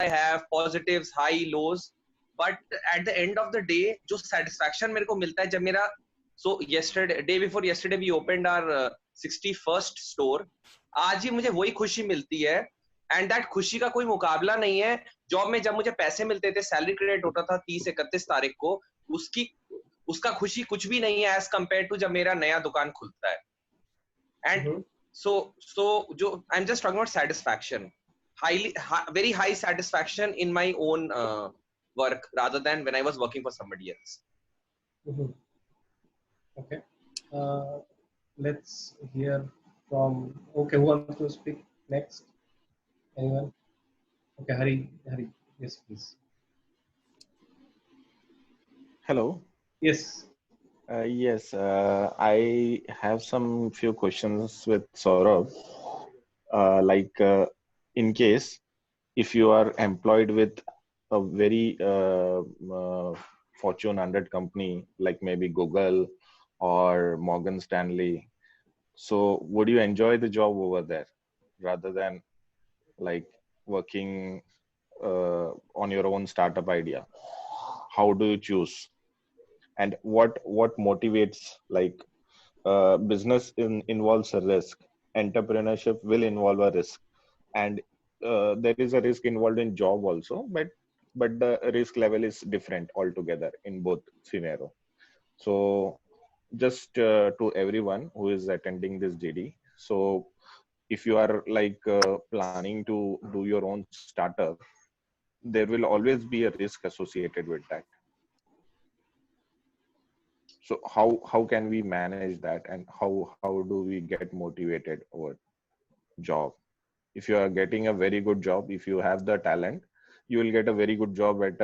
I have positives, high, lows, but at the end of the day, जो satisfaction मेरे को मिलता है जब मेरा day before yesterday we opened our 61st store. आज ही मुझे वही खुशी मिलती है, and that खुशी का कोई मुकाबला नहीं है. जॉब में जब मुझे पैसे मिलते थे, सैलरी क्रेडिट होता था 30-31 तारीख को, उसका खुशी कुछ भी नहीं है as compared to जब मेरा नया दुकान खुलता है. And so I'm just talking about satisfaction. Very high satisfaction in my own work rather than when I was working for somebody else. Okay. Let's hear from. Okay, who wants to speak next? Anyone? Okay, Hari. Yes, please. Hello. Yes. Yes, I have some few questions with Saurabh. In case if you are employed with a very Fortune 100 company, like maybe Google or Morgan Stanley, so would you enjoy the job over there rather than like working on your own startup idea? How do you choose? And what motivates, like business involves a risk, entrepreneurship will involve a risk, and there is a risk involved in job also, but the risk level is different altogether in both scenario. So just to everyone who is attending this GD, so if you are like planning to do your own startup, there will always be a risk associated with that. So how can we manage that, and how do we get motivated over job? If you are getting a very good job, if you have the talent, you will get a very good job at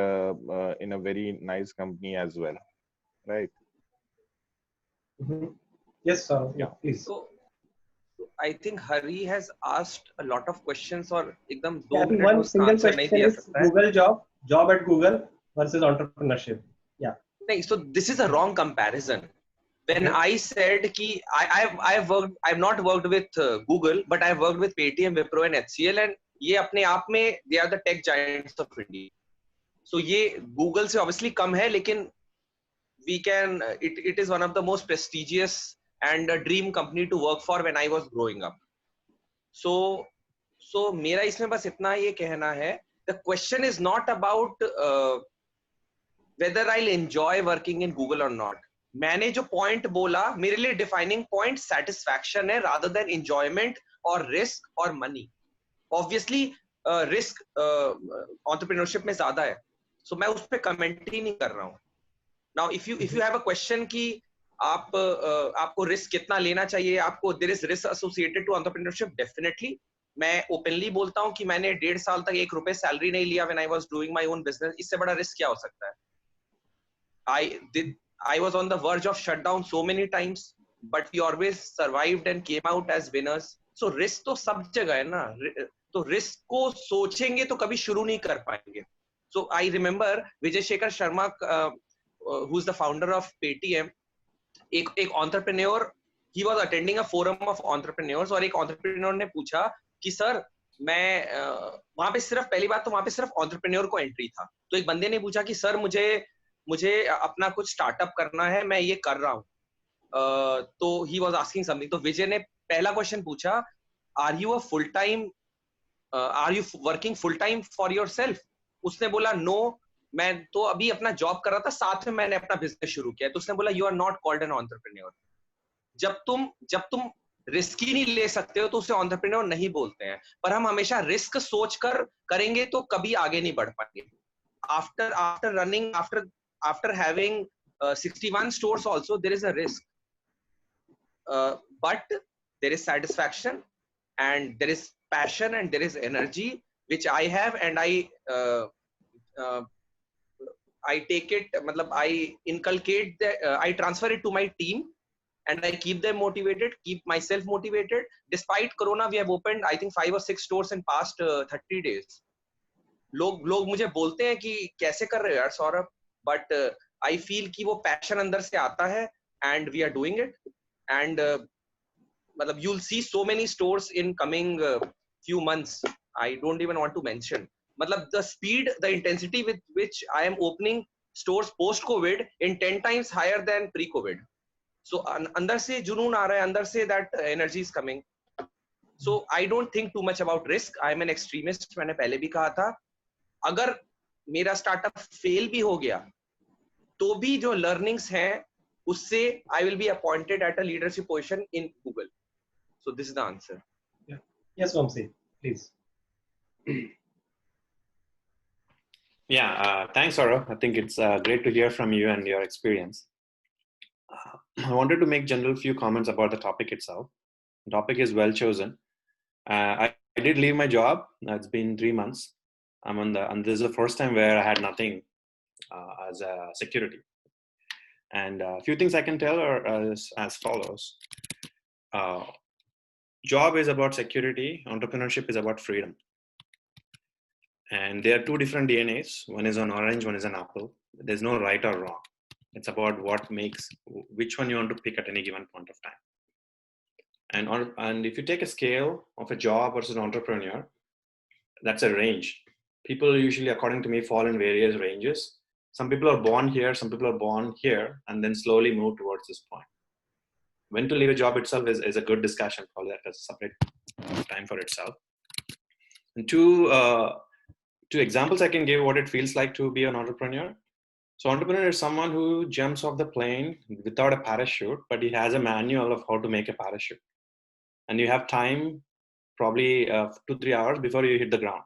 in a very nice company as well, right? Yes, sir. Yeah, please. So I think Hari has asked a lot of questions, or एकदम one single question is Google job at Google versus entrepreneurship. Yeah. So this is a wrong comparison. When I said कि I've not worked with Google, but I've worked with Paytm, Wipro and HCL, and ये अपने आप में they are the tech giants of India. So ये Google से obviously कम है, लेकिन it is one of the most prestigious and a dream company to work for when I was growing up. So मेरा इसमें बस इतना ये कहना है, the question is not about whether I'll enjoy working in Google or not. मैंने जो point बोला, मेरे लिए डिफाइनिंग पॉइंट सेटिस्फैक्शन है rather than enjoyment और रिस्क और मनी. ऑब्वियसली रिस्क एंटरप्रेन्योरशिप में ज्यादा है, सो मैं उस पर कमेंट ही नहीं कर रहा हूँ. Now if you have a question कि आपको रिस्क कितना लेना चाहिए, आपको there is risk associated to entrepreneurship, definitely. मैं ओपनली बोलता हूँ कि मैंने 1.5 साल तक 1 रुपए सैलरी नहीं लिया when I was doing my own business. इससे बड़ा रिस्क क्या हो सकता है? I was on the verge of shutdown so many times, but we always survived and came out as winners. So risk तो सब जगह है ना. तो रिस्क को सोचेंगे तो कभी शुरू नहीं कर पाएंगे. So I remember Vijay Shekhar Sharma, who's the founder of Paytm, एक entrepreneur, he was attending a forum of entrepreneurs, और एक entrepreneur ने पूछा कि सर मैं वहां पे सिर्फ पहली बात तो वहां पे सिर्फ entrepreneur को एंट्री था. तो एक बंदे ने पूछा कि सर मुझे अपना कुछ स्टार्टअप करना है, मैं ये कर रहा हूँ. तो ही वॉज आस्किंग समथिंग. तो विजय ने पहला क्वेश्चन पूछा, are you working full time for yourself? उसने बोला नो, मैं तो अभी अपना जॉब कर रहा था, साथ में मैंने अपना बिजनेस शुरू किया. तो उसने बोला you are not called an entrepreneur. जब तुम रिस्क ही नहीं ले सकते हो तो उसे एंटरप्रेन्योर नहीं बोलते हैं. पर हम हमेशा रिस्क सोचकर करेंगे तो कभी आगे नहीं बढ़ पाएंगे. After having 61 stores also, there is a risk, but there is satisfaction and there is passion and there is energy, which I have, and I take it, I inculcate I transfer it to my team, and I keep them motivated, keep myself motivated. Despite corona, we have opened I think 5 or 6 stores in past 30 days. लोग मुझे बोलते हैं कि कैसे कर रहे हो यार सौरभ, but I feel कि वो passion अंदर से आता है, and we are doing it. And you'll see so many stores in coming few months. I don't even want to mention. मतलब the speed, the intensity with which I am opening stores post COVID in 10 times higher than pre COVID. So अंदर से जुनून आ रहा है, अंदर से that energy is coming. So I don't think too much about risk. I am an extremist. मैंने पहले भी कहा था, अगर मेरा स्टार्टअप फेल भी हो गया तो भी जो learnings हैं उससे I will be appointed at a leadership position in Google. So this is the answer. Yeah. Yes, Vamsi, please. Yeah, thanks, Saurav. I think it's great to hear from you and your experience. I wanted to make general few comments about the topic itself. The topic is well chosen. I did leave my job. It's been 3 months. And this is the first time where I had nothing as a security. And a few things I can tell are as follows. Job is about security. Entrepreneurship is about freedom. And there are two different DNAs. One is on orange, one is on apple. There's no right or wrong. It's about what makes, which one you want to pick at any given point of time. And if you take a scale of a job versus an entrepreneur, that's a range. People usually, according to me, fall in various ranges. Some people are born here, some people are born here, and then slowly move towards this point. When to leave a job itself is a good discussion. Probably that's a separate time for itself. And two examples I can give what it feels like to be an entrepreneur. So entrepreneur is someone who jumps off the plane without a parachute, but he has a manual of how to make a parachute. And you have time, probably 2-3 hours before you hit the ground.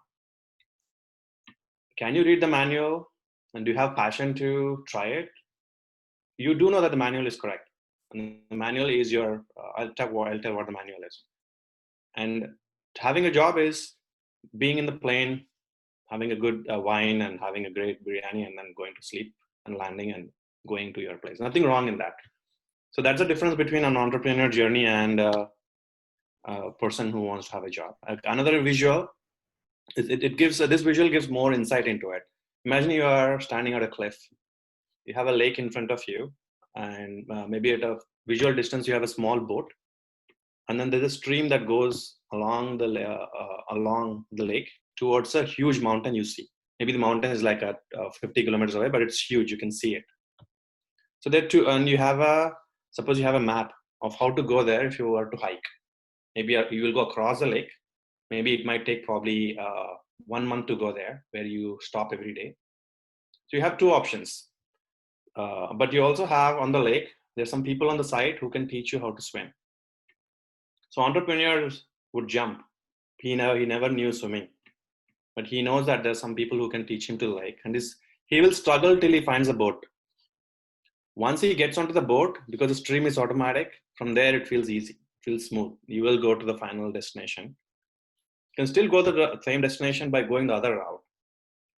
Can you read the manual? And do you have passion to try it? You do know that the manual is correct. And the manual is your, I'll tell what the manual is. And having a job is being in the plane, having a good wine and having a great biryani and then going to sleep and landing and going to your place. Nothing wrong in that. So that's the difference between an entrepreneur journey and a person who wants to have a job. Another visual, this visual gives more insight into it. Imagine you are standing at a cliff. You have a lake in front of you and maybe at a visual distance you have a small boat. And then there's a stream that goes along the lake towards a huge mountain you see. Maybe the mountain is like at 50 kilometers away, but it's huge, you can see it. So there too, and suppose you have a map of how to go there if you were to hike. Maybe you will go across the lake. Maybe it might take probably 1 month to go there, where you stop every day. So you have two options. But you also have on the lake, there's some people on the side who can teach you how to swim. So entrepreneurs would jump. He never knew swimming. But he knows that there's some people who can teach him to the lake. And he will struggle till he finds a boat. Once he gets onto the boat, because the stream is automatic, from there it feels easy, feels smooth. You will go to the final destination. You can still go to the same destination by going the other route,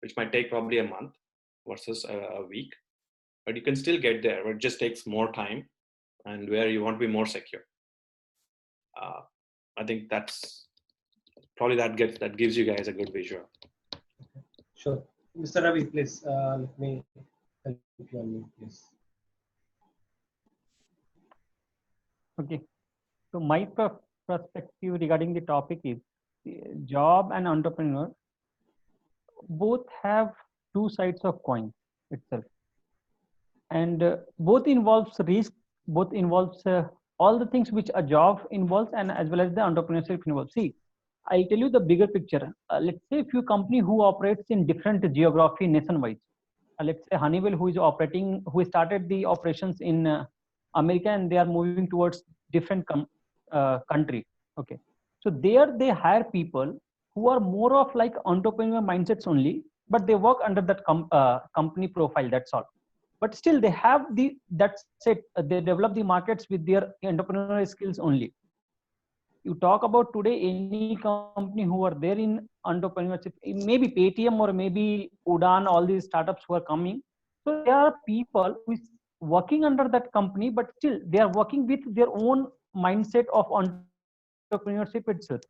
which might take probably a month versus a week. But you can still get there, but it just takes more time and where you want to be more secure. I think that's probably that gives you guys a good visual. Sure. Mr. Ravi, please let me help you on mute, please. Okay. So my perspective regarding the topic is job and entrepreneur both have two sides of coin itself, and both involves risk, both involves all the things which a job involves and as well as the entrepreneurship involves. See, I'll tell you the bigger picture. Let's say a few company who operates in different geography nationwide. Let's say Honeywell, who started the operations in America, and they are moving towards different country. Okay, so there they hire people who are more of like entrepreneur mindsets only, but they work under that company profile. That's all. But still, they have that's it. They develop the markets with their entrepreneurial skills only. You talk about today any company who are there in entrepreneurship, maybe Paytm or maybe Udaan, all these startups who are coming. So there are people who is working under that company, but still they are working with their own mindset of entrepreneurship itself.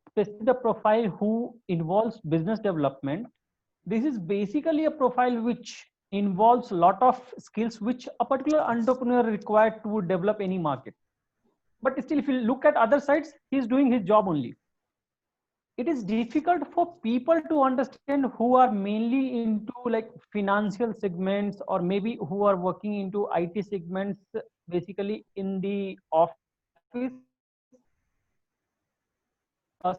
Especially the profile who involves business development. This is basically a profile which involves a lot of skills which a particular entrepreneur required to develop any market. But still, if you look at other sides, he's doing his job only. it is difficult for people to understand who are mainly into like financial segments, or maybe who are working into IT segments, basically in the office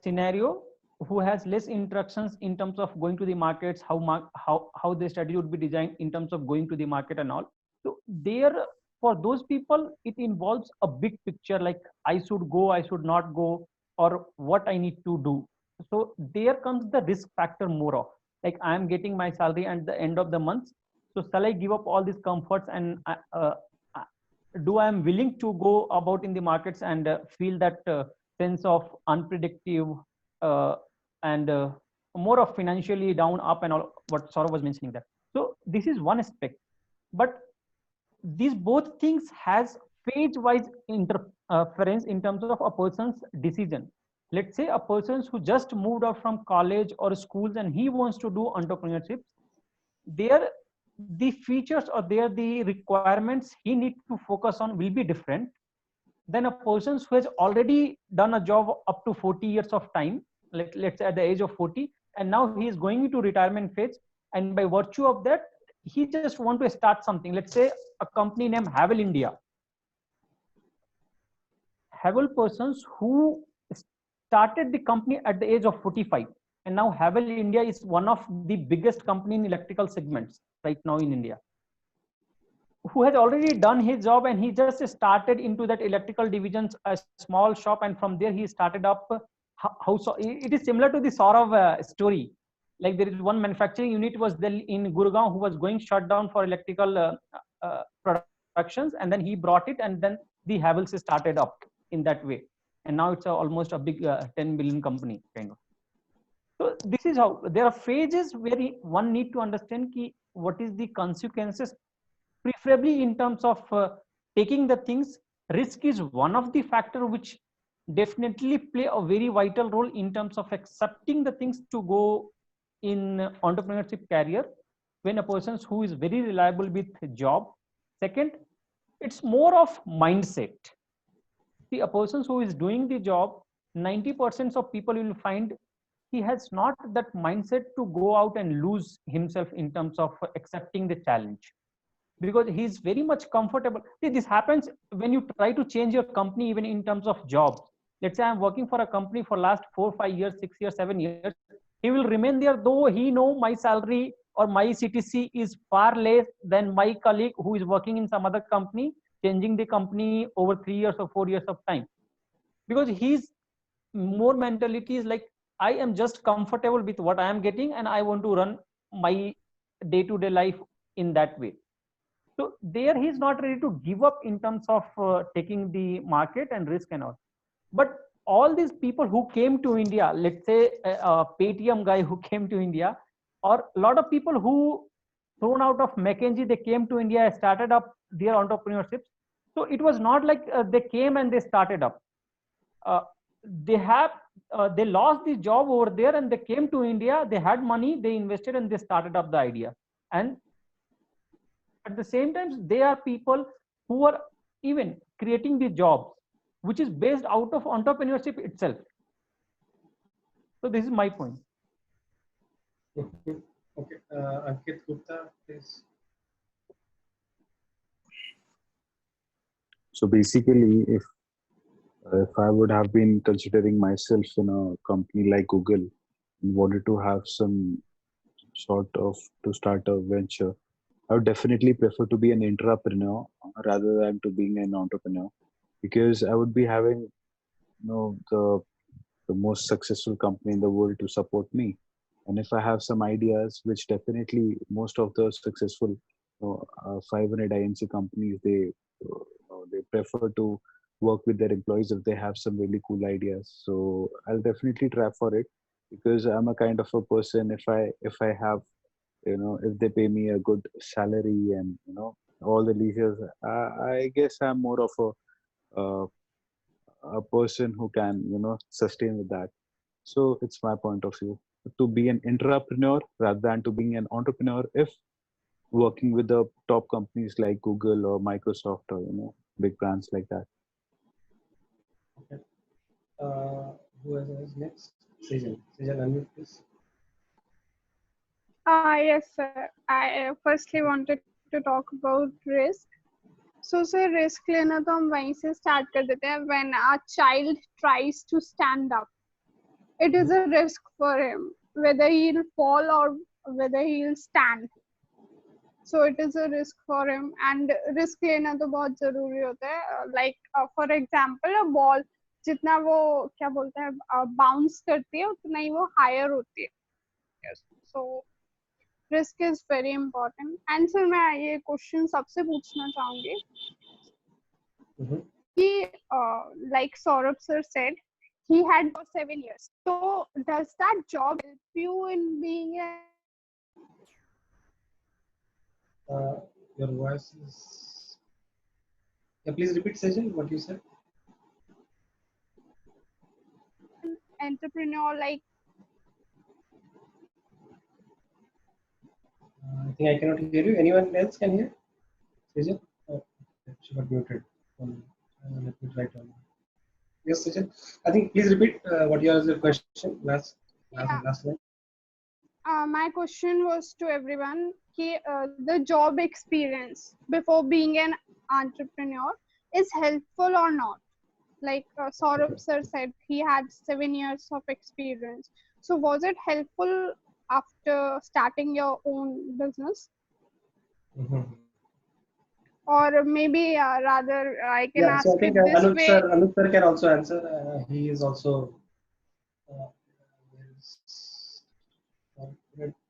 scenario, who has less interactions in terms of going to the markets, how the strategy would be designed in terms of going to the market and all. So there, for those people, it involves a big picture, like I should go, I should not go, or what I need to do. So there comes the risk factor more of, like, I am getting my salary at the end of the month, so shall I give up all these comforts, and uh, do I am willing to go about in the markets and feel that sense of unpredictable uh, and more of financially down, up, and all what Saurav was mentioning there. So this is one aspect, but these both things has phase-wise interference in terms of a person's decision. Let's say a person who just moved out from college or schools and he wants to do entrepreneurship, there the features or there the requirements he needs to focus on will be different than a person who has already done a job up to 40 years of time, let's say at the age of 40, and now he is going into retirement phase, and by virtue of that he just want to start something, let's say a company named Havel India. Havel persons who started the company at the age of 45, and now Havel India is one of the biggest company in electrical segments right now in India, who has already done his job and he just started into that electrical divisions, a small shop, and from there he started up house. It is similar to the Saurav story. Like, there is one manufacturing unit was there in Gurgaon who was going shut down for electrical productions, and then he brought it, and then the Havels started up in that way, and now it's almost a big 10 billion company kind of. So this is how there are phases where one need to understand what is the consequences, preferably in terms of taking the things. Risk is one of the factor which definitely play a very vital role in terms of accepting the things to go in entrepreneurship career, when a person who is very reliable with job. Second, it's more of mindset. See, a person who is doing the job, 90% of people will find he has not that mindset to go out and lose himself in terms of accepting the challenge, because he's very much comfortable. See, this happens when you try to change your company, even in terms of jobs. Let's say I'm working for a company for last 4 5 years, 6 years, 7 years, he will remain there though he know my salary or my CTC is far less than my colleague who is working in some other company, changing the company over 3 years or 4 years of time, because he's more mentality is like, I am just comfortable with what I am getting and I want to run my day-to-day life in that way. So there he is not ready to give up in terms of taking the market and risk and all. But all these people who came to India, let's say a Paytm guy who came to India, or a lot of people who thrown out of McKinsey, they came to India, started up their entrepreneurships. So it was not like they came and they started up. They lost the job over there and they came to India, they had money, they invested and they started up the idea. And at the same time, they are people who are even creating the jobs, which is based out of entrepreneurship itself. So this is my point. Okay, Ankit Gupta, please. So basically, if I would have been considering myself in a company like Google and wanted to have some sort of to start a venture, I would definitely prefer to be an entrepreneur rather than to being an entrepreneur, because I would be having the most successful company in the world to support me. And if I have some ideas, which definitely most of the successful 500 INC companies, they prefer to work with their employees if they have some really cool ideas. So I'll definitely try for it, because I'm a kind of a person, if I have, if they pay me a good salary and all the leisures, I guess I'm more of a person who can sustain with that. So it's my point of view to be an entrepreneur rather than to being an entrepreneur, if working with the top companies like Google or Microsoft or big brands like that. Okay. Who is next? Sejan, unmute please. Yes, sir. I firstly wanted to talk about risk. So, sir, risk लेना तो हम वहीं से start कर देते हैं. When a child tries to stand up, it is a risk for him, whether he'll fall or whether he'll stand. So it is a risk for him, and risk लेना तो बहुत जरूरी होता है. Like for example, a ball जितना वो क्या बोलते हैं bounce करती है उतना ही वो higher होती है. So risk is very important. And sir, मैं ये question सबसे पूछना चाहूँगी कि like Saurabh sir said, he had for 7 years. So does that job help you in being a Your voice is. Yeah, please repeat, Sejan, what you said. entrepreneur? Like I think I cannot hear you. Anyone else can hear? Sejan? Oh, she got muted. Let me try to. Yes, Sejan. I think please repeat what was your question last line. My question was to everyone कि the job experience before being an entrepreneur is helpful or not. Like Saurabh sir said, he had 7 years of experience. So was it helpful after starting your own business? Or maybe rather I can ask so I think it this way. Anup sir can also answer. He is also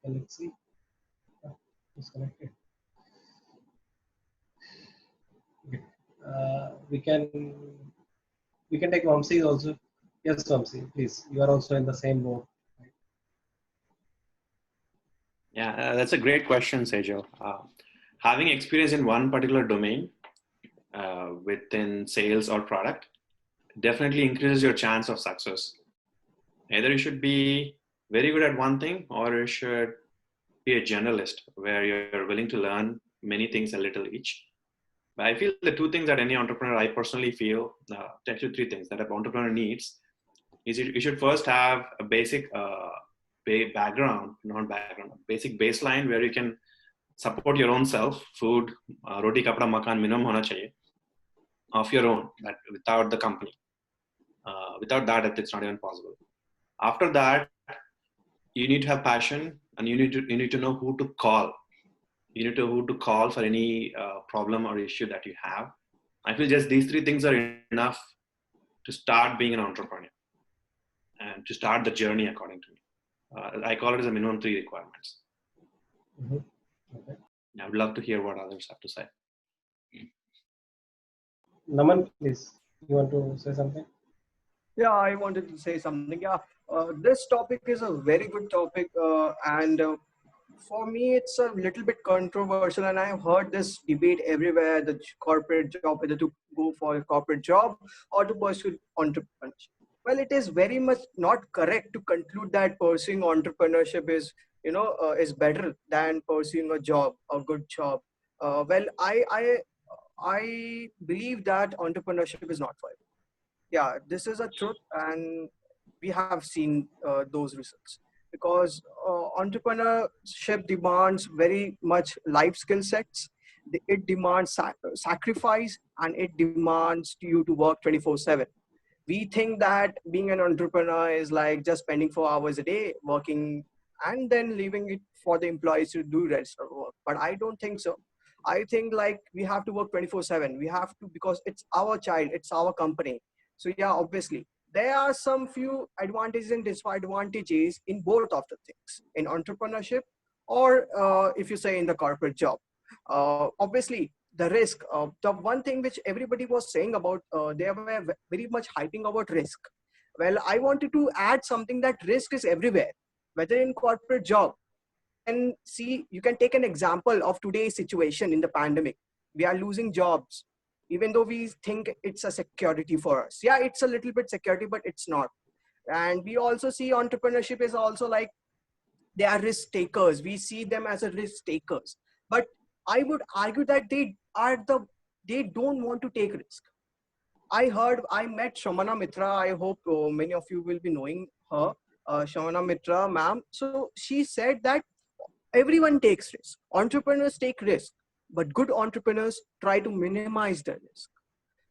let's see. Disconnected. Okay. We can take Vamsi also. Yes, Vamsi, please. You are also in the same boat. Yeah, that's a great question, Sejo. Having experience in one particular domain within sales or product definitely increases your chance of success. Either you should be very good at one thing, or you should be a generalist where you're willing to learn many things a little each. But I feel the two things that any entrepreneur, I personally feel, actually three things that an entrepreneur needs is you should first have a basic background, not background, basic baseline where you can support your own self, food, roti, kapda, makan, minimum hona chahiye, of your own, that without the company. Without that, it's not even possible. After that, you need to have passion, and you need to know who to call. You need to know who to call for any problem or issue that you have. I feel just these three things are enough to start being an entrepreneur and to start the journey, according to me. I call it as a minimum 3 requirements. Okay. I would love to hear what others have to say. Naman, please. You want to say something? Yeah, I wanted to say something. Yeah, this topic is a very good topic, and for me, it's a little bit controversial. And I've heard this debate everywhere: the corporate job, whether to go for a corporate job or to pursue entrepreneurship. Well, it is very much not correct to conclude that pursuing entrepreneurship is, is better than pursuing a job, a good job. Well, I believe that entrepreneurship is not for everyone. Yeah, this is a truth, and we have seen those results, because entrepreneurship demands very much life skill sets. It demands sacrifice, and it demands you to work 24/7. We think that being an entrepreneur is like just spending 4 hours a day working and then leaving it for the employees to do rest of work, but I don't think so. I think like we have to work 24/7. We have to, because it's our child, it's our company. So yeah, obviously there are some few advantages and disadvantages in both of the things, in entrepreneurship or if you say in the corporate job. Obviously the risk, the one thing which everybody was saying about, they were very much hyping about risk. Well, I wanted to add something, that risk is everywhere, whether in corporate job. And see, you can take an example of today's situation in the pandemic. We are losing jobs, even though we think it's a security for us. Yeah, it's a little bit security, but it's not. And we also see entrepreneurship is also like, they are risk takers. We see them as a risk takers, but I would argue that they don't want to take risk. I met Shramana Mitra. I hope many of you will be knowing her. Shavana Mitra, ma'am. So she said that everyone takes risk. Entrepreneurs take risk, but good entrepreneurs try to minimize the risk.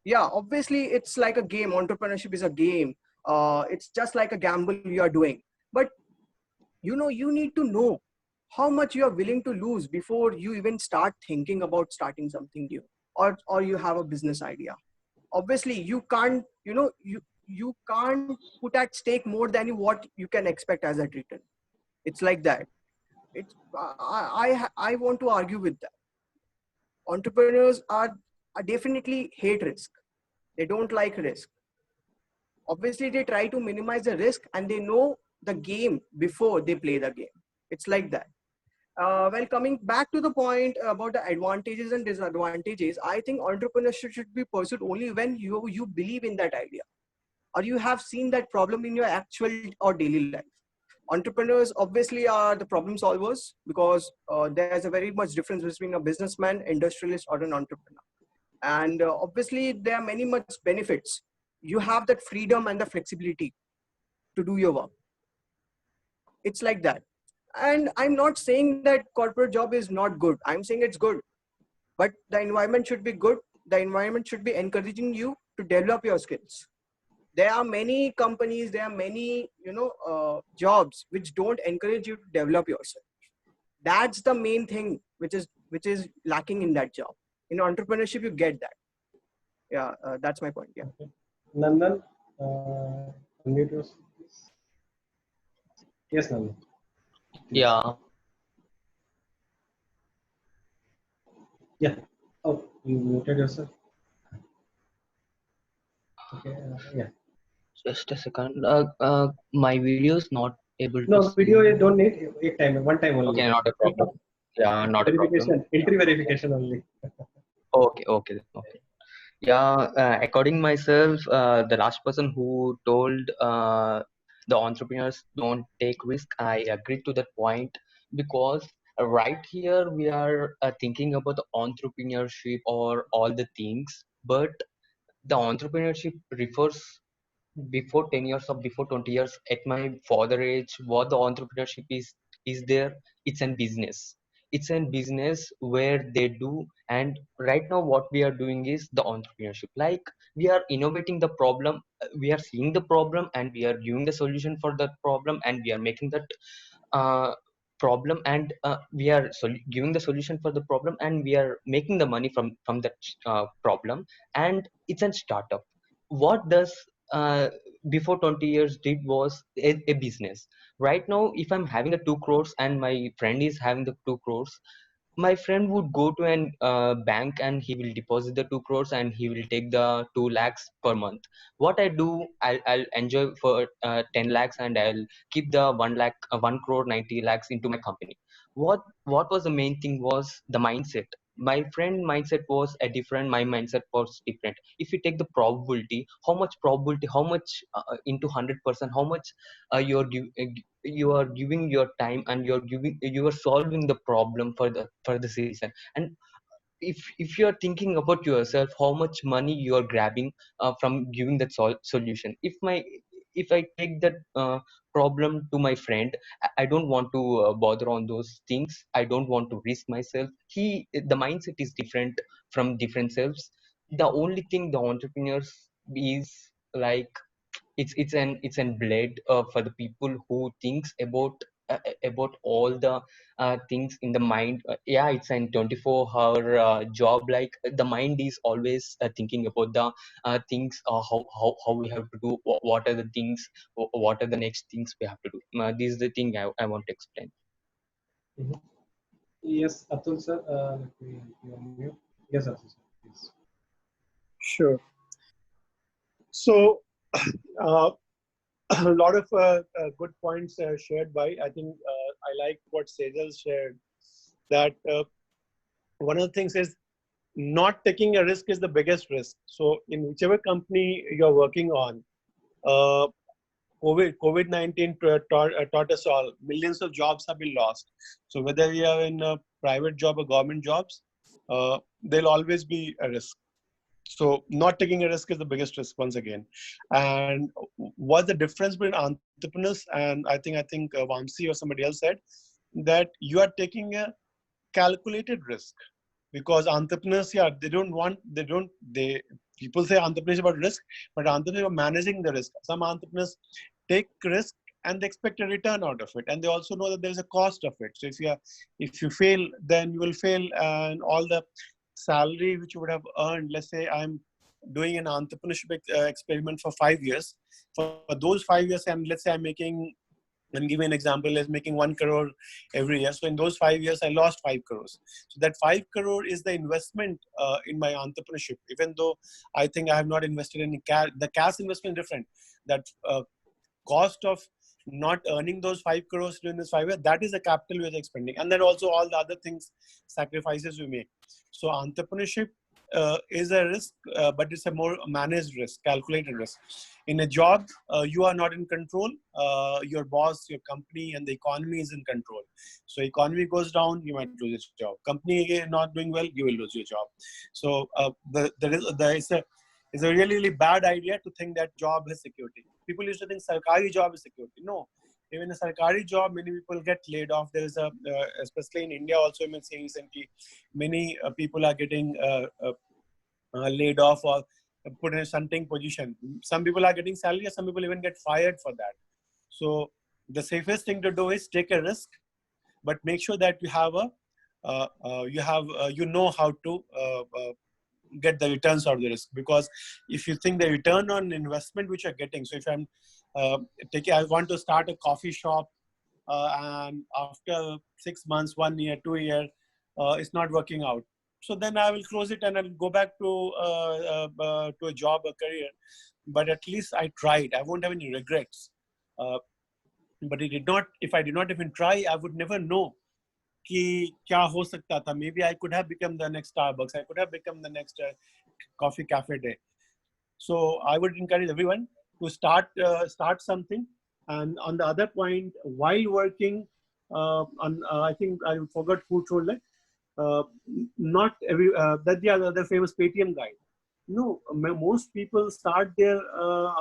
Yeah, obviously it's like a game. Entrepreneurship is a game. It's just like a gamble you are doing. But you need to know how much you are willing to lose before you even start thinking about starting something new, or you have a business idea. Obviously you can't, you can't put at stake more than what you can expect as a return. It's like that. It's I want to argue with that. Entrepreneurs are definitely hate risk. They don't like risk. Obviously they try to minimize the risk, and they know the game before they play the game. It's like that. Well, coming back to the point about the advantages and disadvantages, I think entrepreneurship should be pursued only when you believe in that idea, or you have seen that problem in your actual or daily life. Entrepreneurs obviously are the problem solvers, because there's a very much difference between a businessman, industrialist, or an entrepreneur. And obviously there are many much benefits. You have that freedom and the flexibility to do your work. It's like that. And I'm not saying that corporate job is not good. I'm saying it's good, but the environment should be good. The environment should be encouraging you to develop your skills. There are many companies, there are many jobs which don't encourage you to develop yourself. That's the main thing which is lacking in that job. In entrepreneurship you get that. Yeah, that's my point. Yeah. Okay. Nandan, unmute yourself, please. Yes, Nandan. Please. Yeah, Yeah. Oh, you muted yourself. Okay. Yeah. just a second. My video is not able to No, see. video you don't need. One time only. Okay, not a problem. Yeah, not a problem. Verification, entry verification only. Okay. Yeah, according myself, the last person who told the entrepreneurs don't take risk, I agree to that point, because right here we are thinking about the entrepreneurship or all the things, but the entrepreneurship refers before 10 years or before 20 years at my father age. What the entrepreneurship is there, it's an business. It's a business where they do, and right now what we are doing is the entrepreneurship, like we are innovating the problem, we are seeing the problem and we are giving the solution for that problem, and we are making that uh, problem, and we are giving the solution for the problem, and we are making the money from that problem, and it's a startup. What does uh, before 20 years did was a business. Right now if I'm having a 2 crores and my friend is having the 2 crores, my friend would go to an bank and he will deposit the 2 crores and he will take the 2 lakhs per month. What I do, I'll enjoy for 10 lakhs and I'll keep the 1 lakh 1 crore 90 lakhs into my company. What was the main thing was the mindset. My friend mindset was a different, my mindset was different. If you take the probability, how much into 100%, how much you are giving your time, and you are solving the problem for the citizen. And if you are thinking about yourself, how much money you are grabbing from giving that solution. If I take that problem to my friend, I don't want to bother on those things. I don't want to risk myself. The mindset is different from different selves. The only thing the entrepreneurs is like, it's an blade for the people who thinks about all the things in the mind. Yeah, it's an 24-hour job. Like the mind is always thinking about the things, how we have to do, what are the things, what are the next things we have to do. This is the thing I want to explain. Mhm. Yes, Atul sir. Let me help you unmute. Yes, Atul sir. Please. Sure. So, uh, a lot of good points shared by. I think I like what Sejal shared. That one of the things is not taking a risk is the biggest risk. So, in whichever company you're working on, uh, COVID-19 taught us all. Millions of jobs have been lost. So, whether you are in a private job or government jobs, there'll always be a risk. So not taking a risk is the biggest risk once again. And what's the difference between entrepreneurs and I think Vamsi or somebody else said that you are taking a calculated risk, because entrepreneurs, yeah, they people say entrepreneurs about risk, but entrepreneurs are managing the risk. Some entrepreneurs take risk and they expect a return out of it, and they also know that there's a cost of it. So if you fail, then you will fail, and all the salary which you would have earned, let's say I'm doing an entrepreneurship experiment for 5 years. For those 5 years, and let's say I'm making, and give an example, is making 1 crore every year. So in those 5 years, I lost 5 crores. So that 5 crore is the investment in my entrepreneurship. Even though I think I have not invested in cash, the cash investment is different. That cost of not earning those 5 crores during this 5 years, that is the capital we are expending. And then also all the other things, sacrifices we make. So entrepreneurship is a risk, but it's a more managed risk, calculated risk. In a job, you are not in control. Your boss, your company, and the economy is in control. So economy goes down, you might lose your job. Company not doing well, you will lose your job. So it's a really, really bad idea to think that job is security. People used to think sarkari job is security. No. Even a sarkari job, many people get laid off. There is especially in India also, you may see recently, many people are getting laid off or put in a shunting position. Some people are getting salary, some people even get fired for that. So the safest thing to do is take a risk, but make sure that you have you know how to get the returns out of the risk. Because if you think the return on investment which you're getting, so if I'm I want to start a coffee shop, and after 6 months, 1 year, 2 years, it's not working out. So then I will close it and I'll go back to a job, a career. But at least I tried. I won't have any regrets. But if I did not even try, I would never know कि क्या हो सकता था. Maybe I could have become the next Starbucks. I could have become the next coffee cafe day. So I would encourage everyone to start something. And on the other point, while working, I think I forgot who told it. Not every that the other famous Paytm guy. No, most people start their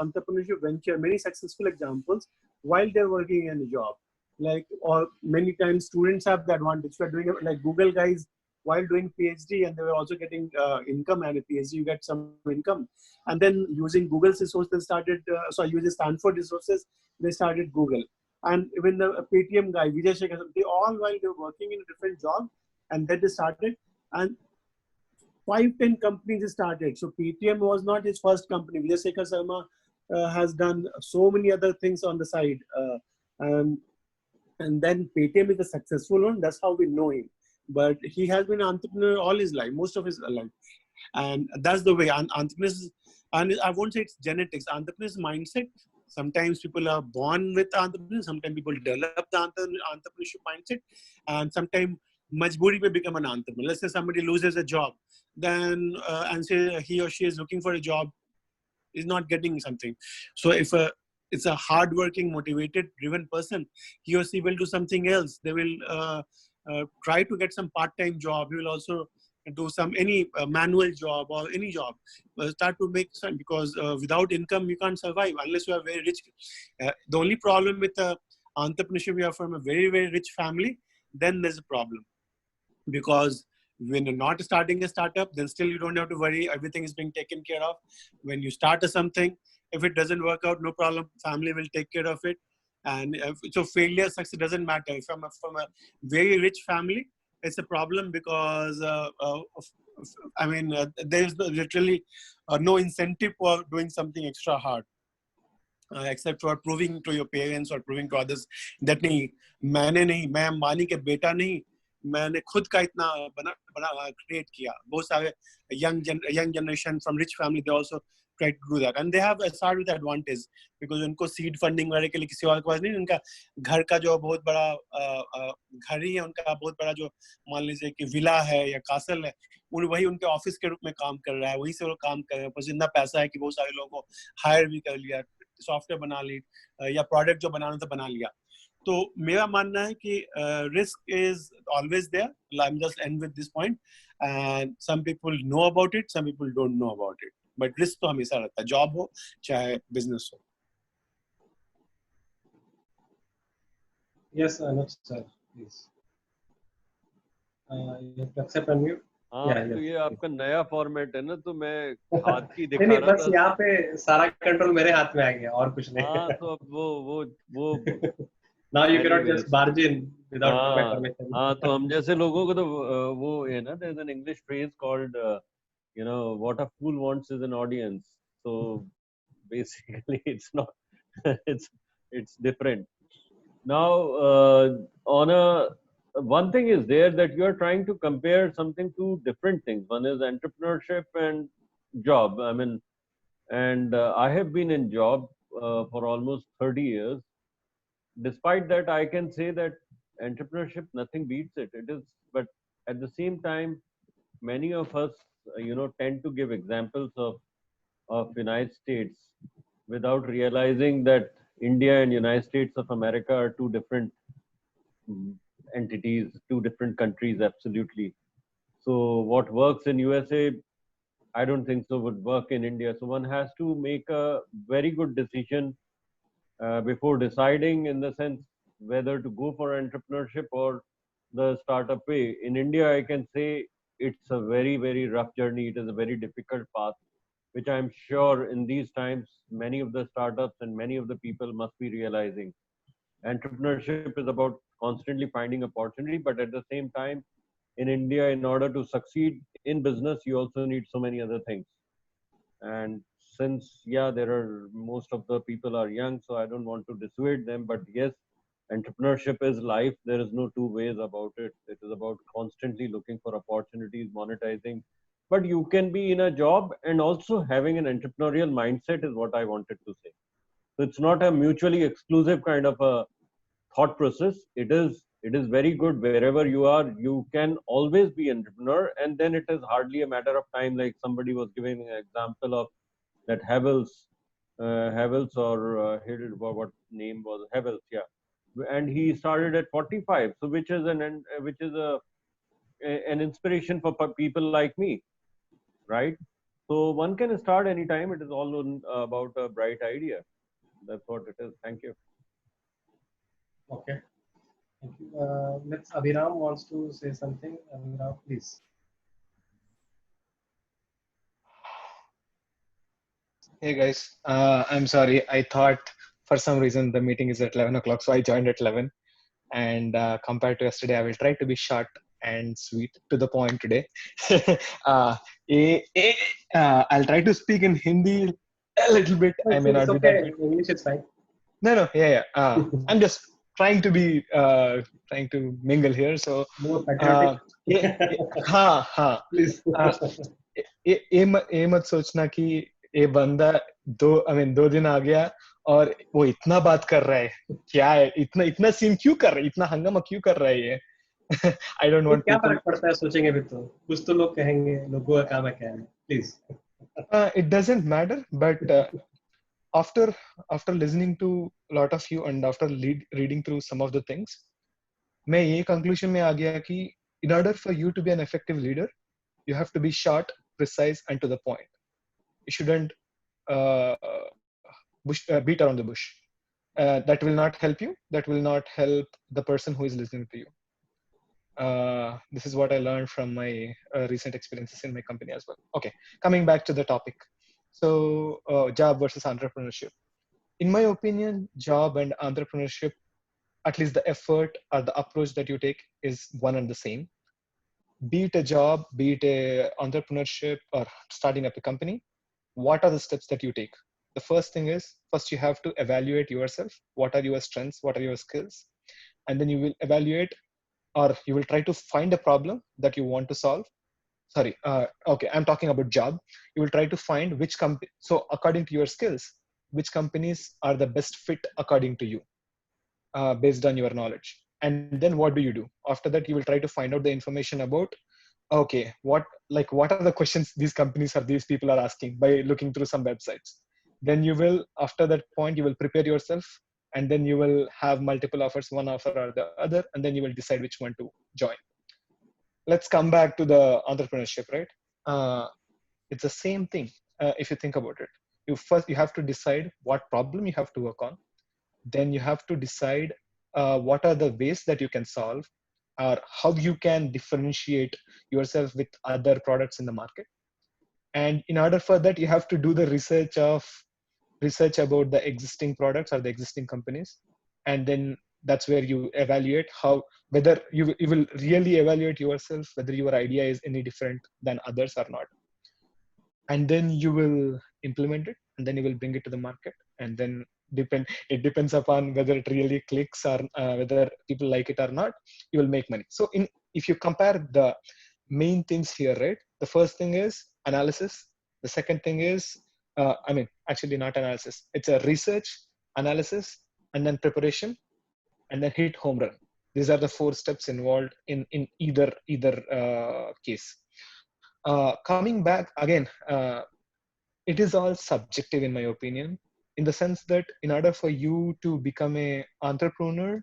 entrepreneurship venture, many successful examples, while they're working in a job. Like, or many times students have the advantage. We're doing like Google guys while doing PhD, and they were also getting income, and a PhD you get some income. And then using Google's resources, they started. Using Stanford resources, they started Google. And even the Paytm guy, Vijay Shekhar, they all while they were working in a different job, and then they started. And 5-10 companies started. So Paytm was not his first company. Vijay Shekhar Sharma has done so many other things on the side. And then Paytm is a successful one. That's how we know him. But he has been an entrepreneur all his life, most of his life. And that's the way entrepreneurs, and I won't say it's genetics, entrepreneurs mindset. Sometimes people are born with entrepreneurs, sometimes people develop the entrepreneurship mindset, and sometimes majburi pe become an entrepreneur. Let's say somebody loses a job, then and say he or she is looking for a job, is not getting something. So if it's a hardworking, motivated, driven person, he or she will do something else. They will try to get some part-time job. He will also do any manual job or any job. Start to make some, because without income you can't survive unless you are very rich. The only problem with entrepreneurship, you are from a very, very rich family, then there's a problem. Because when you're not starting a startup, then still you don't have to worry. Everything is being taken care of. When you start something, if it doesn't work out, no problem. Family will take care of it. And so failure, success doesn't matter. If I'm from a very rich family, it's a problem because there's literally no incentive for doing something extra hard. Except for proving to your parents or proving to others that मैं अंबानी के बेटा नहीं, मैंने खुद का इतना बना create किया. बहुत सारे young generation from rich family, they also try to do that, and they have a start with advantage because उनको seed funding वगैरह के लिए किसी और के पास नहीं. उनका घर का जो बहुत बड़ा घर ही है, उनका बहुत बड़ा जो मान लीजिए कि विला है या कासल है, वही उनके ऑफिस के रूप में काम कर रहा है, वहीं से वो काम कर रहे हैं. पर इतना पैसा है कि बहुत सारे लोगों को हायर भी कर लिया, सॉफ्टवेयर बना ली या प्रोडक्ट जो बनाना था बना लिया. तो मेरा मानना है कि risk is always there. I'm just end with this point. And some people know about it, some people don't know about it. But risk तो हमेशा रहता है, job हो चाहे business हो. Yes, Anuj sir, please. You have to accept unmute. हाँ Yeah, तो yes, ये please. आपका नया फॉर्मेट है ना, तो मैं हाथ की नहीं दिखा नहीं, रहा बस था। यहाँ पे सारा कंट्रोल मेरे हाथ में आ गया और कुछ नहीं. हाँ तो अब वो Now you cannot anyways, just barge in without my हाँ permission. हाँ तो हम जैसे लोगों को तो वो है ना, there's an English phrase called you know, what a fool wants is an audience. So basically it's not it's different. Now on a one thing is there that you are trying to compare something to different things. One is entrepreneurship and job. I mean, and I have been in job for almost 30 years. Despite that, I can say that entrepreneurship, nothing beats it. It is, but at the same time, many of us, tend to give examples of United States without realizing that India and United States of America are two different entities, two different countries, absolutely. So what works in USA, I don't think so would work in India. So one has to make a very good decision before deciding, in the sense whether to go for entrepreneurship or the startup way. In India, I can say it's a very, very rough journey. It is a very difficult path, which I'm sure in these times, many of the startups and many of the people must be realizing. Entrepreneurship is about constantly finding opportunity, but at the same time, in India, in order to succeed in business, you also need so many other things. And since, yeah, there are, most of the people are young, so I don't want to dissuade them, but yes, entrepreneurship is life. There is no two ways about it. It is about constantly looking for opportunities, monetizing. But you can be in a job and also having an entrepreneurial mindset, is what I wanted to say. So it's not a mutually exclusive kind of a thought process. It is very good wherever you are. You can always be entrepreneur, and then it is hardly a matter of time. Like somebody was giving an example of that Havels or Hill, what name was Havels, yeah, and he started at 45. So which is an inspiration for people like me, right? So one can start anytime. It is all about a bright idea. That's what it is. Thank you. Okay. Thank you. Let's. Abhiram wants to say something. Abhiram, please. Hey guys, I'm sorry. I thought for some reason the meeting is at 11 o'clock, so I joined at 11. And compared to yesterday, I will try to be short and sweet to the point today. I'll try to speak in Hindi a little bit. No, I may it's not be okay. that good. English is fine. No, yeah. I'm just trying to be trying to mingle here. So More patriotic. हाँ Please. ये मत सोचना कि ये बंदा 2 दिन आ गया और वो इतना बात कर रहा है, क्या है, इतना सीन क्यों कर रहा है, इतना हंगामा क्यों कर रहा है ये. I don't want क्या people. फर्क पड़ता है सोचेंगे भी तो कुछ तो लोग कहेंगे, लोगों का काम है क्या है. Please. It doesn't matter, but after listening to a lot of you and after reading through some of the things, मैं ये conclusion में आ गया कि in order for you to be an effective leader, you have to be short, precise, and to the point. You shouldn't beat around the bush. That will not help you. That will not help the person who is listening to you. This is what I learned from my recent experiences in my company as well. Okay, coming back to the topic. So, job versus entrepreneurship. In my opinion, job and entrepreneurship, at least the effort or the approach that you take, is one and the same. Be it a job, be it a entrepreneurship or starting up a company, what are the steps that you take? The first thing is, first you have to evaluate yourself. What are your strengths? What are your skills? And then you will evaluate, or you will try to find a problem that you want to solve. Sorry, okay, I'm talking about job. You will try to find which company, so according to your skills, which companies are the best fit according to you, based on your knowledge. And then what do you do? After that, you will try to find out the information about, okay, what are the questions these companies or these people are asking by looking through some websites. Then you will, after that point, you will prepare yourself and then you will have multiple offers, one offer or the other, and then you will decide which one to join. Let's come back to the entrepreneurship, right? It's the same thing. If you think about it, you have to decide what problem you have to work on. Then you have to decide what are the ways that you can solve, or how you can differentiate yourself with other products in the market. And in order for that, you have to do the research about the existing products or the existing companies. And then that's where you evaluate whether you will really evaluate yourself, whether your idea is any different than others or not. And then you will implement it, and then you will bring it to the market. And then it depends upon whether it really clicks or whether people like it or not, you will make money. So if you compare the main things here, right, the first thing is analysis. The second thing is actually not analysis, it's a research, analysis, and then preparation, and then hit home run. These are the 4 steps involved in either case. Coming back again, it is all subjective in my opinion, in the sense that in order for you to become an entrepreneur,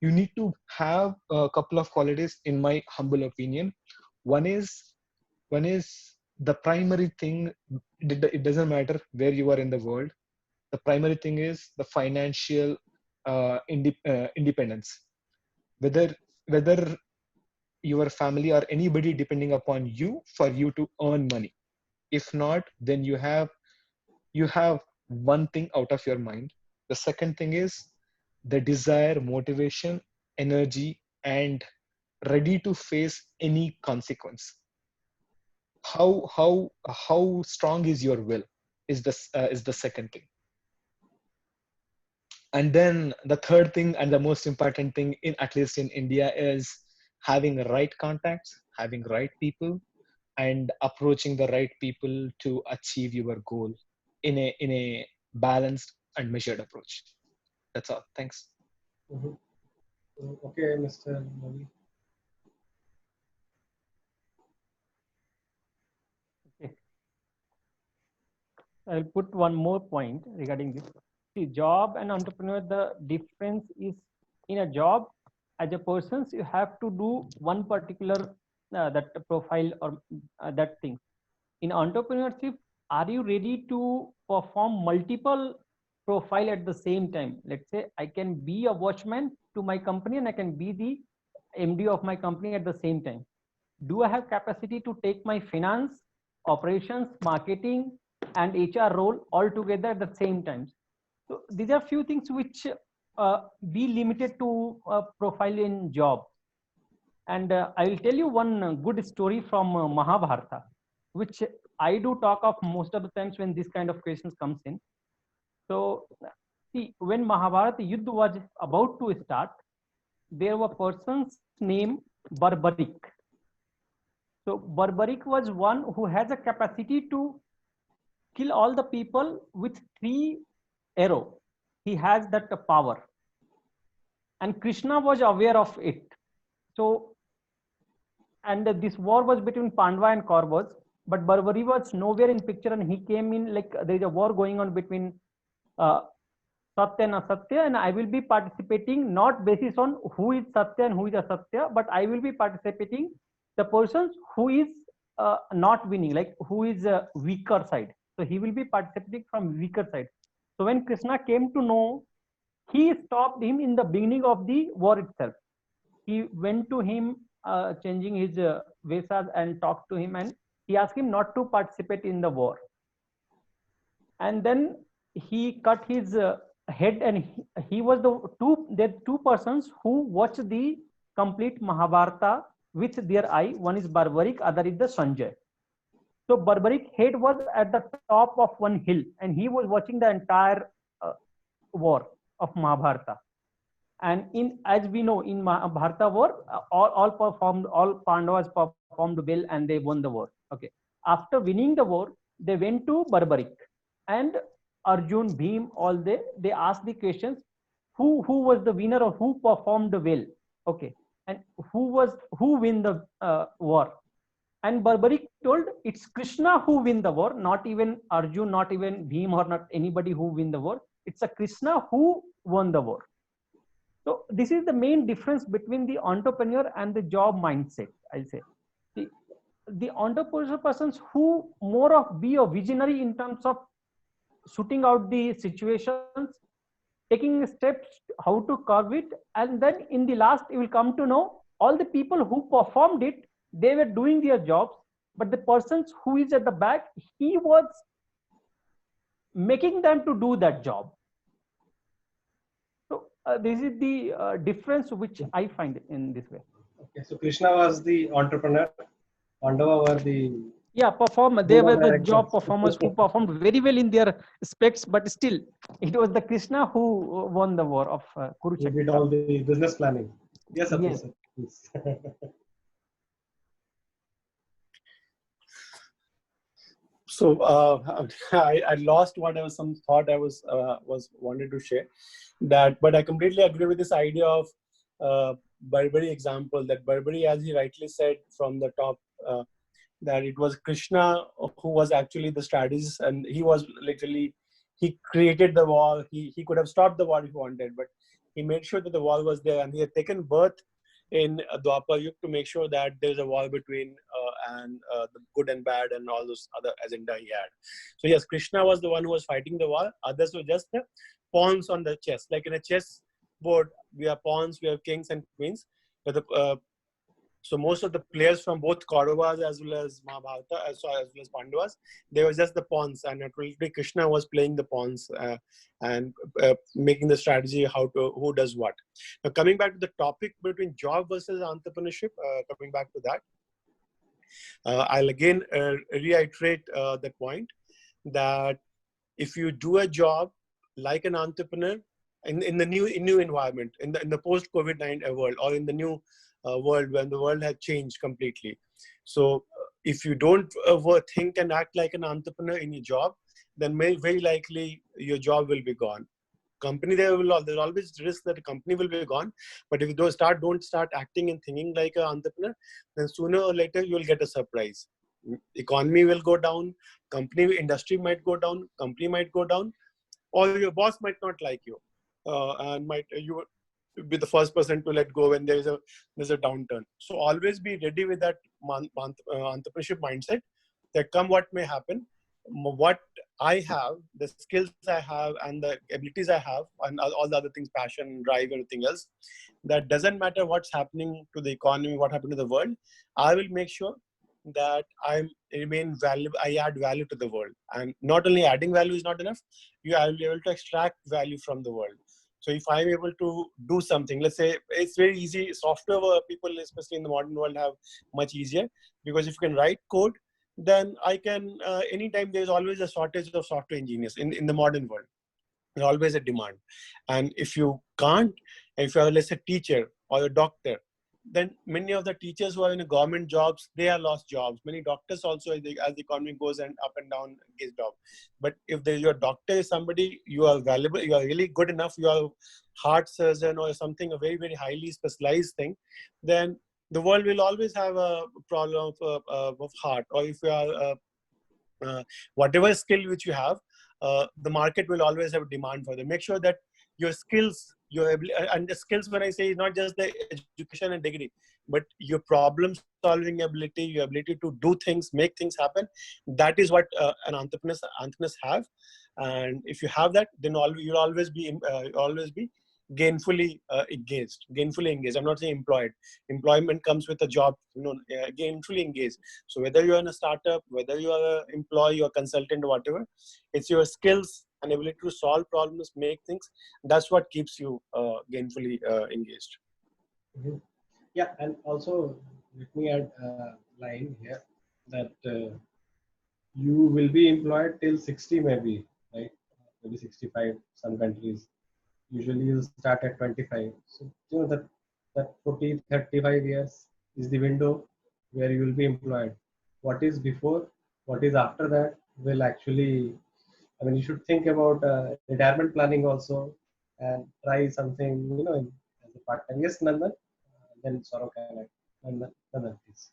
you need to have a couple of qualities, in my humble opinion. One is the primary thing. It doesn't matter where you are in the world. The primary thing is the financial independence. Whether your family or anybody depending upon you for you to earn money. If not, then you have one thing out of your mind. The second thing is the desire, motivation, energy, and ready to face any consequence. How strong is your will is the second thing. And then the third thing, and the most important thing, at least in India, is having right contacts, having right people, and approaching the right people to achieve your goal in a balanced and measured approach. That's all. Thanks. Mm-hmm. Okay, Mr. Ravi. Okay. I'll put one more point regarding this. See, job and entrepreneur, the difference is, in a job, as a person, you have to do one particular that profile or that thing. In entrepreneurship, are you ready to perform multiple profile at the same time? Let's say I can be a watchman to my company, and I can be the MD of my company at the same time. Do I have capacity to take my finance, operations, marketing, and HR role all together at the same time? So these are few things which be limited to profile in job. And I will tell you one good story from Mahabharata, which I do talk of most of the times when this kind of questions comes in. So see, when Mahabharata Yuddha was about to start, there were persons named Barbaric. So Barbaric was one who has a capacity to kill all the people with 3 arrows. He has that power. And Krishna was aware of it. So, and this war was between Pandava and Kauravas, but Barbari was nowhere in picture, and he came in like there is a war going on between Satya and Asatya, and I will be participating not basis on who is Satya and who is Asatya, but I will be participating the persons who is not winning, like who is a weaker side. So he will be participating from weaker side. So when Krishna came to know, he stopped him in the beginning of the war itself. He went to him, changing his vesas, and talked to him, and he asked him not to participate in the war. And then he cut his head, and he was the two persons who watched the complete Mahabharata with their eye. One is Barbaric, other is the Sanjay. So Barbaric head was at the top of one hill, and he was watching the entire war of Mahabharata. And as we know, in Mahabharata war, all Pandavas performed well, and they won the war. Okay. After winning the war, they went to Barbaric, and Arjun, Bhim, all they asked the questions: who was the winner, or who performed well? Okay, and who win the war? And Barbaric told, it's Krishna who win the war, not even Arjun, not even Bhim, or not anybody who win the war. It's a Krishna who won the war. So this is the main difference between the entrepreneur and the job mindset, I'll say. The entrepreneurial persons who more of be a visionary in terms of shooting out the situations, taking steps how to curve it, and then in the last you will come to know all the people who performed it, they were doing their jobs, but the persons who is at the back, he was making them to do that job. So this is the difference which I find in this way. Okay, so Krishna was the entrepreneur, Pandava were the performer. They were the directors. job performers who performed very well in their specs, but still it was the Krishna who won the war of He Kurukshetra. did all the business planning. Yes, of Yes. course. Please. So I lost what I was some thought I was wanted to share that, but I completely agree with this idea of Burberry example, that Burberry, as he rightly said from the top, that it was Krishna who was actually the strategist, and he was literally, he created the wall. He could have stopped the war if he wanted, but he made sure that the wall was there, and he had taken birth in Dwapar Yug to make sure that there's a wall between the good and bad and all those other agenda he had. So yes, Krishna was the one who was fighting the war. Others were just the pawns on the chess. Like in a chess board, we have pawns, we have kings and queens. But so most of the players from both Kauravas as well as Mahabharata, as well as Pandavas, they were just the pawns, and actually Krishna was playing the pawns and making the strategy who does what. Now coming back to the topic between job versus entrepreneurship, coming back to that, I'll again reiterate the point that if you do a job like an entrepreneur in the new environment, in the post COVID-19 world, or in the new world when the world has changed completely. So if you don't think and act like an entrepreneur in your job, then very likely your job will be gone. There's always risk that a company will be gone, but if you don't start acting and thinking like an entrepreneur, then sooner or later you'll get a surprise. Economy will go down, industry might go down, company might go down, or your boss might not like you, and you be the first person to let go when there's a downturn. So always be ready with that entrepreneurship mindset that come what may happen, what I have, the skills I have, and the abilities I have, and all the other things, passion, drive, everything else, that doesn't matter what's happening to the economy, what happened to the world, I will make sure that I remain valuable. I add value to the world, and not only adding value is not enough. I will be able to extract value from the world. So if I'm able to do something, let's say it's very easy. Software people, especially in the modern world, have much easier, because if you can write code, then I can, anytime there's always a shortage of software engineers in the modern world. There's always a demand. And if you can't, if you're, let's say, teacher or a doctor, then many of the teachers who are in government jobs, they are lost jobs. Many doctors also, as the economy goes and up and down, get job. But if your doctor is somebody, you are valuable, you are really good enough, you are a heart surgeon or something, a very, very highly specialized thing, then the world will always have a problem of heart. Or if you are, whatever skill which you have, the market will always have a demand for them. Make sure that your skills, and the skills, when I say, is not just the education and degree, but your problem solving ability, your ability to do things, make things happen. That is what an entrepreneurs have. And if you have that, then you'll always be gainfully engaged. I'm not saying employed. Employment comes with a job, gainfully engaged. So whether you're in a startup, whether you are an employee or consultant or whatever, it's your skills and ability to solve problems, make things. That's what keeps you gainfully engaged. Mm-hmm. Yeah, and also let me add a line here that you will be employed till 60 maybe, right? Maybe 65, some countries. Usually you start at 25. So that 40, 35 years is the window where you will be employed. What is before, what is after that will actually, you should think about retirement planning also, and try something, as a part-time. Yes, Nandan? Then Saurabh can add. Nandan, please.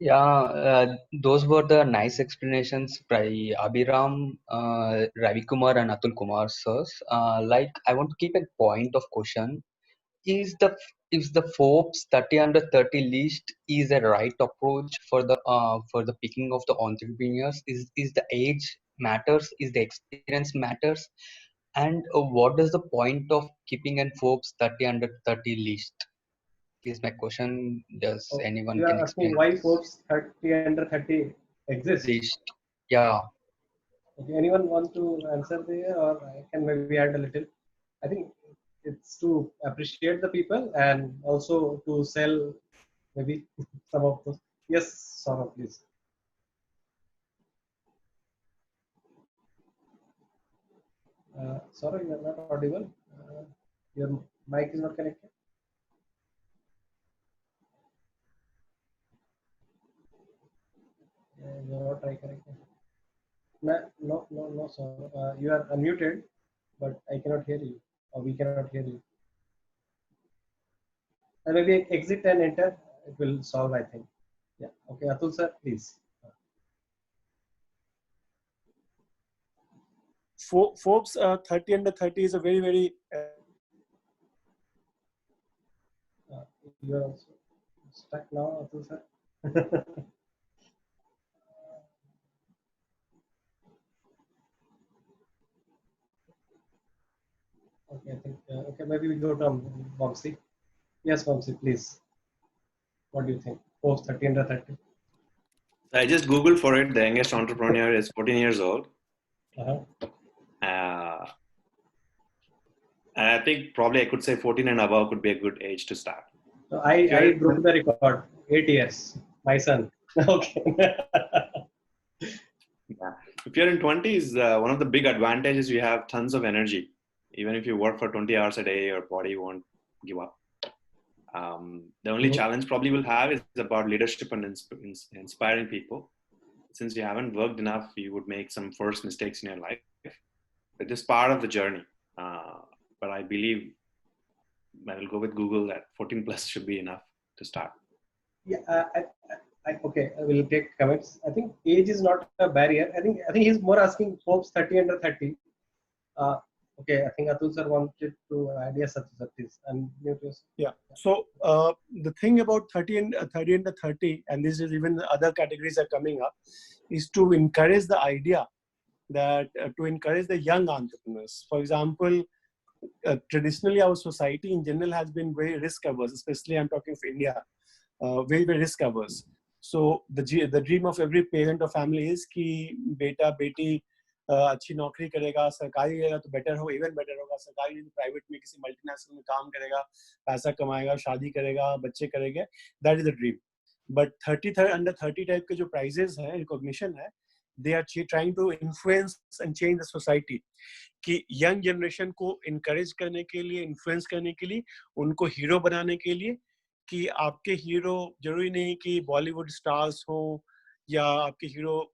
Yeah, those were the nice explanations by Abhiram, Ravi Kumar, and Atul Kumar sirs. Like, I want to keep a point of question. Is the Forbes 30 under 30 list is a right approach for the picking of the entrepreneurs? Is the age matters? Is the experience matters? And what is the point of keeping a Forbes 30 under 30 list? Is my question. Does Oh, anyone you can are asking explain why this Forbes 30 under 30 exist? list? Yeah. Okay, anyone want to answer there, or I can maybe add a little? I think it's to appreciate the people and also to sell maybe some of those. Yes, Saurabh, please. Saurabh, you are not audible. Your mic is not connected. You are not try connecting. No, Saurabh. You are unmuted, but I cannot hear you, or we cannot hear you. And maybe exit and enter. It will solve, I think. Yeah. Okay, Atul sir, please. Forbes 30 under 30 is a very You are also stuck now, Atul sir. Okay, I think okay. Maybe we go to Vamsi. Yes, Vamsi, please. What do you think? Forbes 30 under 30. I just googled for it. The youngest entrepreneur is 14 years old. Uh-huh. And I think probably I could say 14 and above could be a good age to start. So I broke the record. 8 years. My son. Okay. Yeah. If you're in 20s, one of the big advantages you have tons of energy. Even if you work for 20 hours a day, your body won't give up. The only challenge probably will have is about leadership and inspiring people. Since you haven't worked enough, you would make some first mistakes in your life. But this is part of the journey. But I believe I will go with Google that 14 plus should be enough to start. Yeah, okay, I will take comments. I think age is not a barrier. I think he's more asking Forbes 30 under 30. Okay, I think Atul sir wanted to add. Yes, Atul sir, please. Yeah. So the thing about 30 under 30, and this is even other categories are coming up, is to encourage the idea that to encourage the young entrepreneurs. For example, traditionally our society in general has been very risk averse, especially I'm talking of India, very risk averse. So the dream of every parent or family is कि बेटा बेटी अच्छी नौकरी करेगा, सरकारी करेगा तो better हो, इवन बेटर होगा, सरकारी प्राइवेट में किसी मल्टीनेशनल में काम करेगा, पैसा कमाएगा, शादी करेगा, बच्चे करेंगे. That is the dream. But 30 under 30 type के जो प्राइजेस हैं, रिकॉग्निशन है, they are trying to influence and change the society. कि यंग जनरेशन को इनकरेज करने के लिए, इन्फ्लुएंस करने के लिए, उनको हीरो बनाने के लिए, कि आपके हीरो जरूरी नहीं कि बॉलीवुड स्टार्स हो या आपके हीरो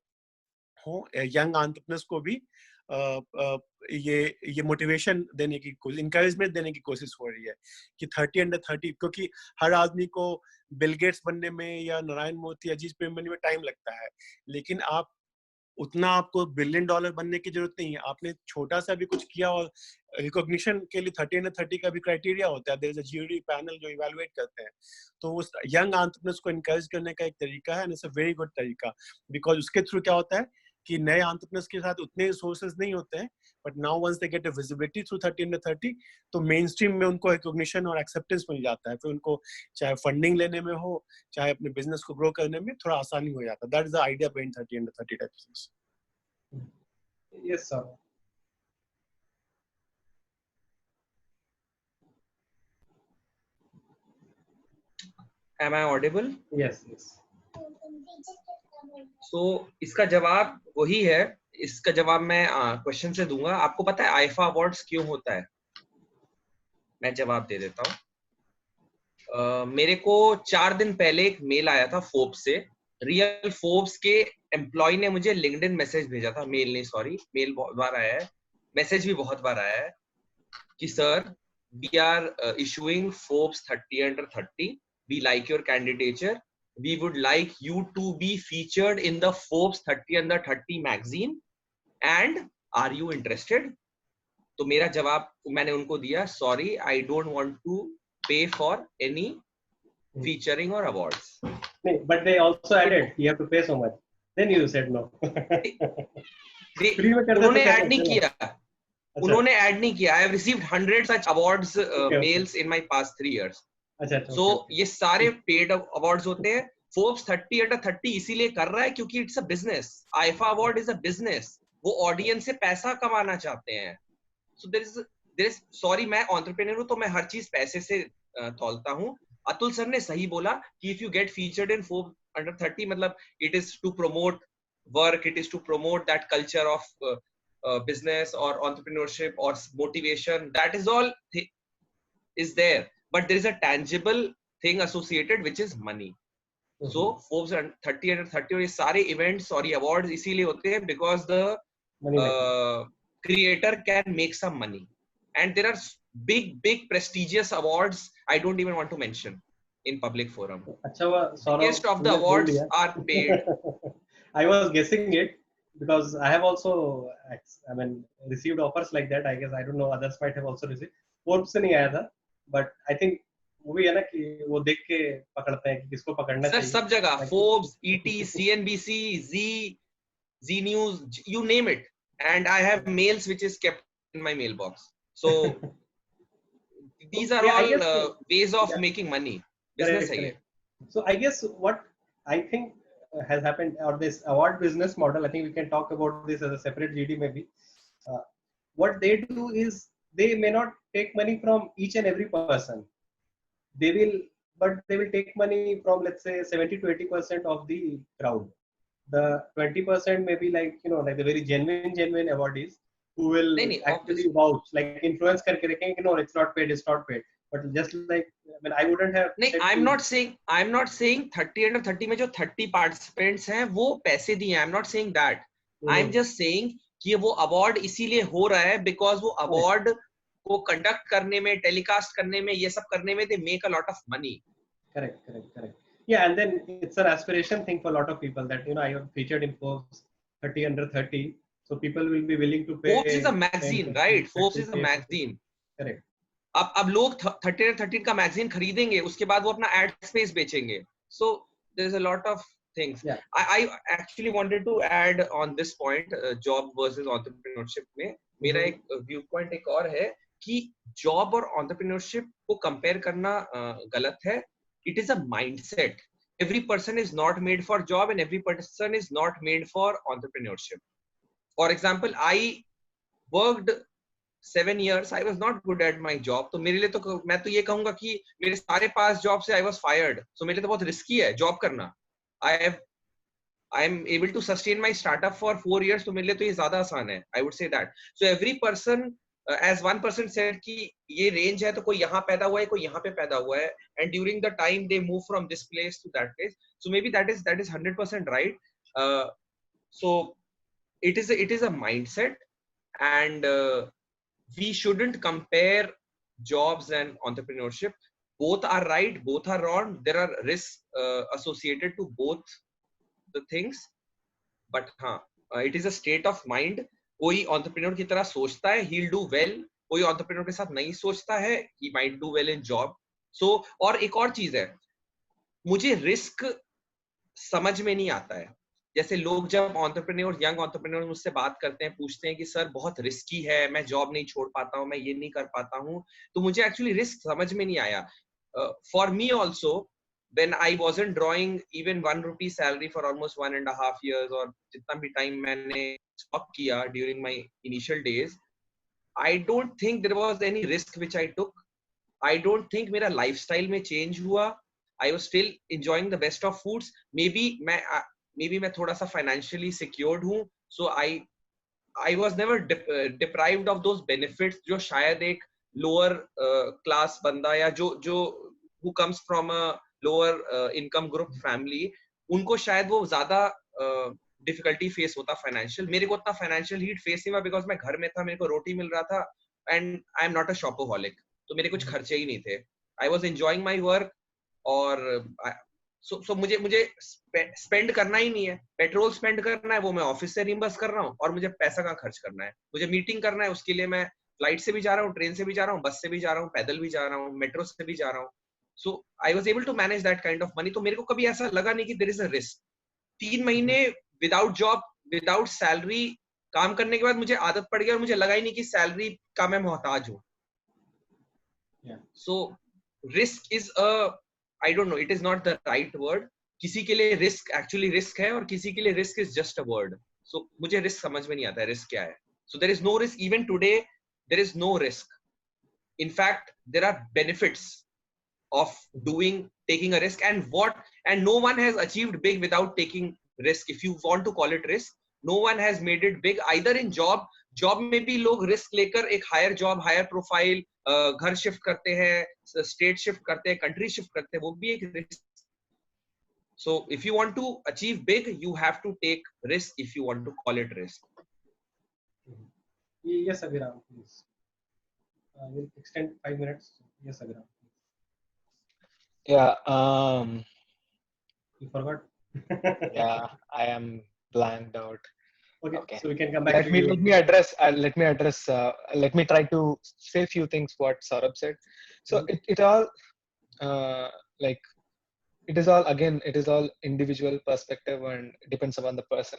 हो, यंग एंटरप्रेन्योर्स को भी ये मोटिवेशन देने की कोशिश, इंकरेजमेंट देने की कोशिश हो रही है कि 30 under 30, क्योंकि हर आदमी को बिल गेट्स बनने में या नारायण मूर्ति, अजीज प्रेमचंद में टाइम लगता है, लेकिन आप उतना आपको $1 billion बनने की जरूरत नहीं है. आपने छोटा सा भी कुछ किया और रिकॉग्निशन के लिए 30 under 30 का भी क्राइटेरिया होता है. There is a jury panel जो इवैल्यूएट करते हैं. तो उस यंग एंटरप्रेन्योर्स को एनकरेज करने का एक तरीका है, and it's a very good तरीका, बिकॉज उसके थ्रू क्या होता है कि नए एंटरप्रेन्योर्स के साथ उतने रिसोर्सेज नहीं होते हैं, but now once they get a visibility through 30 under 30, तो मेन स्ट्रीम में उनको रिकॉग्निशन और एक्सेप्टेंस मिल जाता है. फिर उनको चाहे फंडिंग लेने में हो, चाहे अपने बिजनेस को ग्रो करने में थोड़ा आसानी हो जाता है. That is the idea behind 30 under 30 type things. Yes, sir. Am I audible? Yes. So इसका जवाब वही है. इसका जवाब मैं क्वेश्चन से दूंगा. आपको पता है आईफा अवार्ड्स क्यों होता है? मैं जवाब दे देता हूँ. मेरे को 4 दिन पहले एक मेल आया था फोर्ब्स से. रियल फोर्ब्स के एम्प्लॉय ने मुझे लिंक्डइन मैसेज भेजा था. मेल नहीं, सॉरी, मेल बहुत बार आया है, मैसेज भी बहुत बार आया है कि sir we are issuing Forbes 30 under 30, we like your candidature, we would like you to be featured in the Forbes 30 under 30 magazine and are you interested? तो मेरा जवाब मैंने उनको दिया, sorry, I don't want to pay for any featuring or awards. But they also added you have to pay so much. Then you said no. उन्होंने add नहीं किया, उन्होंने ऐड नहीं किया. I have received 100 such awards mails in my past 3 years. So ये सारे paid awards होते हैं. Forbes 30 under 30 इसीलिए कर रहा है क्योंकि it's a business. IFA award is a business. वो audience से पैसा कमाना चाहते हैं. So there is sorry, मैं entrepreneur हूँ तो मैं हर चीज पैसे से तौलता हूँ. अतुल सर ने सही बोला कि if you get featured in Forbes under 30 मतलब it is to promote work, it is to promote that culture of business or entrepreneurship or motivation. That is all is there, but there is a tangible thing associated which is money. So Forbes 30 under 30 और ये सारे events और ये awards इसीलिए होते हैं because the creator can make some money, and there are big prestigious awards I don't even want to mention in public forum. Biggest of the awards are paid. I was guessing it because I have also, I mean, received offers like that. I guess I don't know, others might have also received. Forbes से नहीं आया था, but I think वो भी है ना कि वो देख के पकड़ते हैं कि किसको पकड़ना चाहिए. सर सब जगह Forbes, ET, CNBC, Z News, you name it, and I have mails which is kept in my mailbox. So these are all ways of making money. Business है ये. So I guess what I think has happened, or this award business model, I think we can talk about this as a separate GD maybe. What they do is they may not take money from each and every person. They will take money from, let's say, 70 to 80% of the crowd. The 20% may be like, you know, like the very genuine awardees who will actually vouch, like influence करके रखेंगे, no, it's not paid. But just like, I mean, I wouldn't have. नहीं, I'm not saying 30 under 30 में जो 30 participants हैं वो पैसे दिए. I'm not saying that. I'm just saying कि वो award इसीलिए हो रहा है because वो award को conduct करने में, telecast करने में, ये सब करने में they make a lot of money. Correct. Yeah, and then it's an aspiration thing for a lot of people that, you know, I have featured in Forbes 30 under 30, so people will be willing to pay. Forbes is a magazine, right? Forbes is a magazine. Correct. अब लोग 30 under 30 का magazine खरीदेंगे, उसके बाद वो अपना ad space बेचेंगे. So there's a lot of things. Yeah. I actually wanted to add on this point, job versus entrepreneurship में मेरा एक viewpoint एक और है कि job और entrepreneurship को compare करना गलत है. It is a mindset. Every person is not made for job and every person is not made for entrepreneurship. For example, I worked 7 years. I was not good at my job. तो मेरे लिए तो मैं तो ये कहूँगा कि मेरे सारे पास job से I was fired. So मेरे लिए तो बहुत risky है job करना. I am able to sustain my startup for 4 years. तो मेरे लिए तो ये ज़्यादा आसान है. I would say that. So every person, as one person said कि ये range है तो कोई यहाँ पैदा हुआ है, कोई यहाँ पे पैदा हुआ है, and during the time they move from this place to that place. So maybe that is 100% right. So it is a mindset, and we shouldn't compare jobs and entrepreneurship. Both are right, both are wrong. There are risks associated to both the things, but it is a state of mind. कोई entrepreneur की तरह सोचता है, he'll do well. कोई entrepreneur के साथ नहीं सोचता है, he might do well in job. So और एक और चीज है, मुझे रिस्क समझ में नहीं आता है. जैसे लोग जब entrepreneur, young entrepreneur मुझसे बात करते हैं, पूछते हैं कि सर बहुत रिस्की है, मैं जॉब नहीं छोड़ पाता हूँ, मैं ये नहीं कर पाता हूँ, तो मुझे एक्चुअली रिस्क समझ में नहीं आया. For me also, when I wasn't drawing even 1 rupee salary for almost 1.5 years, और जितना भी time मैंने stop किया during my initial days, I don't think there was any risk which I took. I don't think मेरा lifestyle में change हुआ. I was still enjoying the best of foods. Maybe मैं थोड़ा सा financially secured हूँ. So I was never deprived of those benefits जो शायद एक lower class बंदा या जो who comes from a lower income group family, उनको शायद वो ज़्यादा difficulty face होता financial. मेरे को उतना financial heat face नहीं हुआ because मैं घर में था, मेरे को रोटी मिल रहा था, and I am not a shopaholic. तो मेरे कुछ खर्चे ही नहीं थे. I was enjoying my work, और सो मुझे स्पेंड करना ही नहीं है, पेट्रोल स्पेंड करना है वो मैं ऑफिस से रिम्बर्स कर रहा हूँ, और मुझे पैसा कहाँ खर्च करना है, मुझे मीटिंग करना है उसके लिए मैं फ्लाइट से भी जा रहा हूँ, ट्रेन से भी जा रहा हूँ, बस से भी जा रहा हूँ, पैदल भी जा रहा हूँ, मेट्रो से भी जा रहा हूँ. So I was able to manage that kind of money. तो मेरे को कभी ऐसा लगा नहीं कि देयर इज अ रिस्क. 3 महीने विदाउट जॉब, विदाउट सैलरी काम करने के बाद मुझे आदत पड़ गई और मुझे लगा ही नहीं कि सैलरी का मैं मोहताज हूँ. So risk is a, I don't know, it is not the right word. किसी के लिए रिस्क एक्चुअली रिस्क है और किसी के लिए risk is just a word. सो मुझे रिस्क समझ में नहीं आता है रिस्क क्या है. So there is no risk. Even today there is no risk. In fact, there are benefits of taking a risk, and no one has achieved big without taking risk. If you want to call it risk, no one has made it big either in job में भी लोग risk लेकर एक higher job, higher profile, घर shift करते हैं, state shift करते हैं, कंट्री शिफ्ट करते हैं, वो भी एक risk. So if you want to achieve big, you have to take risk if you want to call it risk. Yes, Abhiram, please. We'll extend 5 minutes. Yes, Abhiram. Yeah. You forgot? Yeah, I am blanked out. Okay. So we can come back to you. Let me try to say a few things what Saurabh said. So it all like it is all individual perspective and depends upon the person.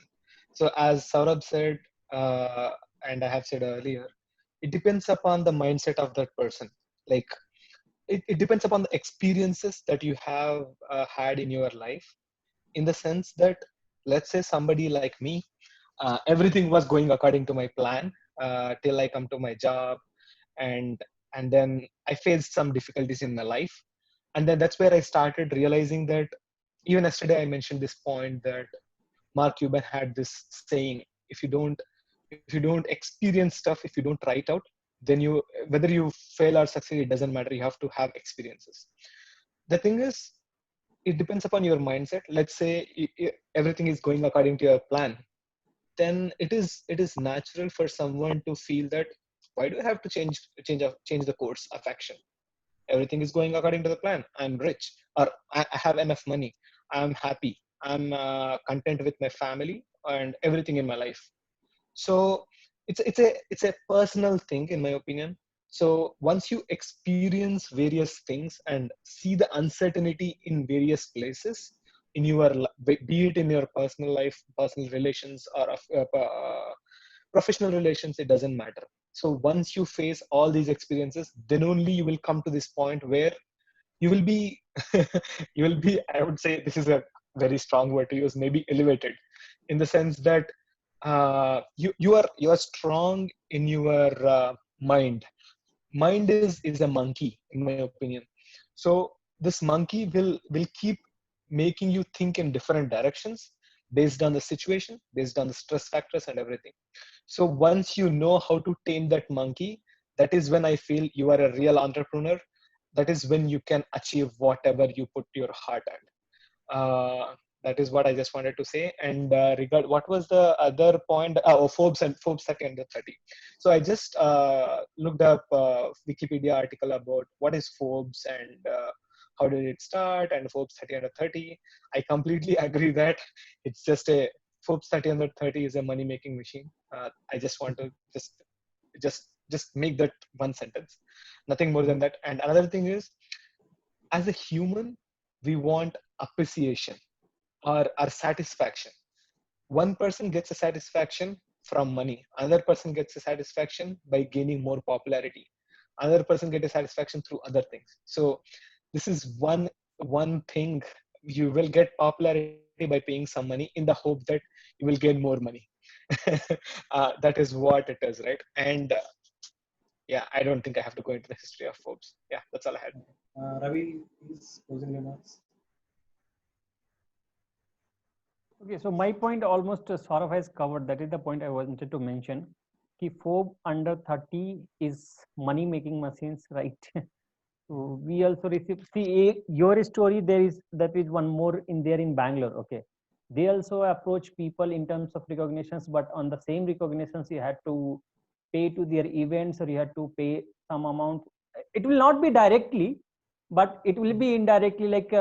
So as Saurabh said, and I have said earlier, it depends upon the mindset of that person. Like it depends upon the experiences that you have had in your life, in the sense that, let's say somebody like me, everything was going according to my plan till I come to my job, and then I faced some difficulties in my life, and then that's where I started realizing that, even yesterday I mentioned this point that Mark Cuban had this saying: if you don't experience stuff, if you don't try it out, then whether you fail or succeed, it doesn't matter. You have to have experiences. The thing is, it depends upon your mindset. Let's say everything is going according to your plan, then it is natural for someone to feel that, why do I have to change the course of action? Everything is going according to the plan. I'm rich, or I have enough money. I'm happy. I'm content with my family and everything in my life. So it's a personal thing, in my opinion. So once you experience various things and see the uncertainty in various places in your, be it in your personal life, personal relations, or professional relations, it doesn't matter. So once you face all these experiences, then only you will come to this point where you will be I would say, this is a very strong word to use, maybe elevated, in the sense that you are strong in your mind. Mind is a monkey, in my opinion. So this monkey will keep making you think in different directions based on the situation, based on the stress factors and everything. So once you know how to tame that monkey, that is when I feel you are a real entrepreneur. That is when you can achieve whatever you put your heart at. That is what I just wanted to say. And what was the other point? Forbes 30 under 30. So I just looked up Wikipedia article about what is Forbes and how did it start, and Forbes 30 under 30. I completely agree that it's just Forbes 30 under 30 is a money making machine. I just want to just make that one sentence, nothing more than that. And another thing is, as a human, we want appreciation or satisfaction. One person gets a satisfaction from money, another person gets a satisfaction by gaining more popularity, another person gets a satisfaction through other things. So this is one thing. You will get popularity by paying some money in the hope that you will gain more money. That is what it is, right? And yeah, I don't think I have to go into the history of Forbes. Yeah, that's all I had. Ravi, please, closing remarks. Okay, so my point almost Saurav has covered. That is the point I wanted to mention. Ki Forbes under 30 is money making machines, right? So we also receive, see your story, there is one more in there in Bangalore. Okay, they also approach people in terms of recognitions, but on the same recognitions you had to pay to their events, or you had to pay some amount. It will not be directly, but it will be indirectly, like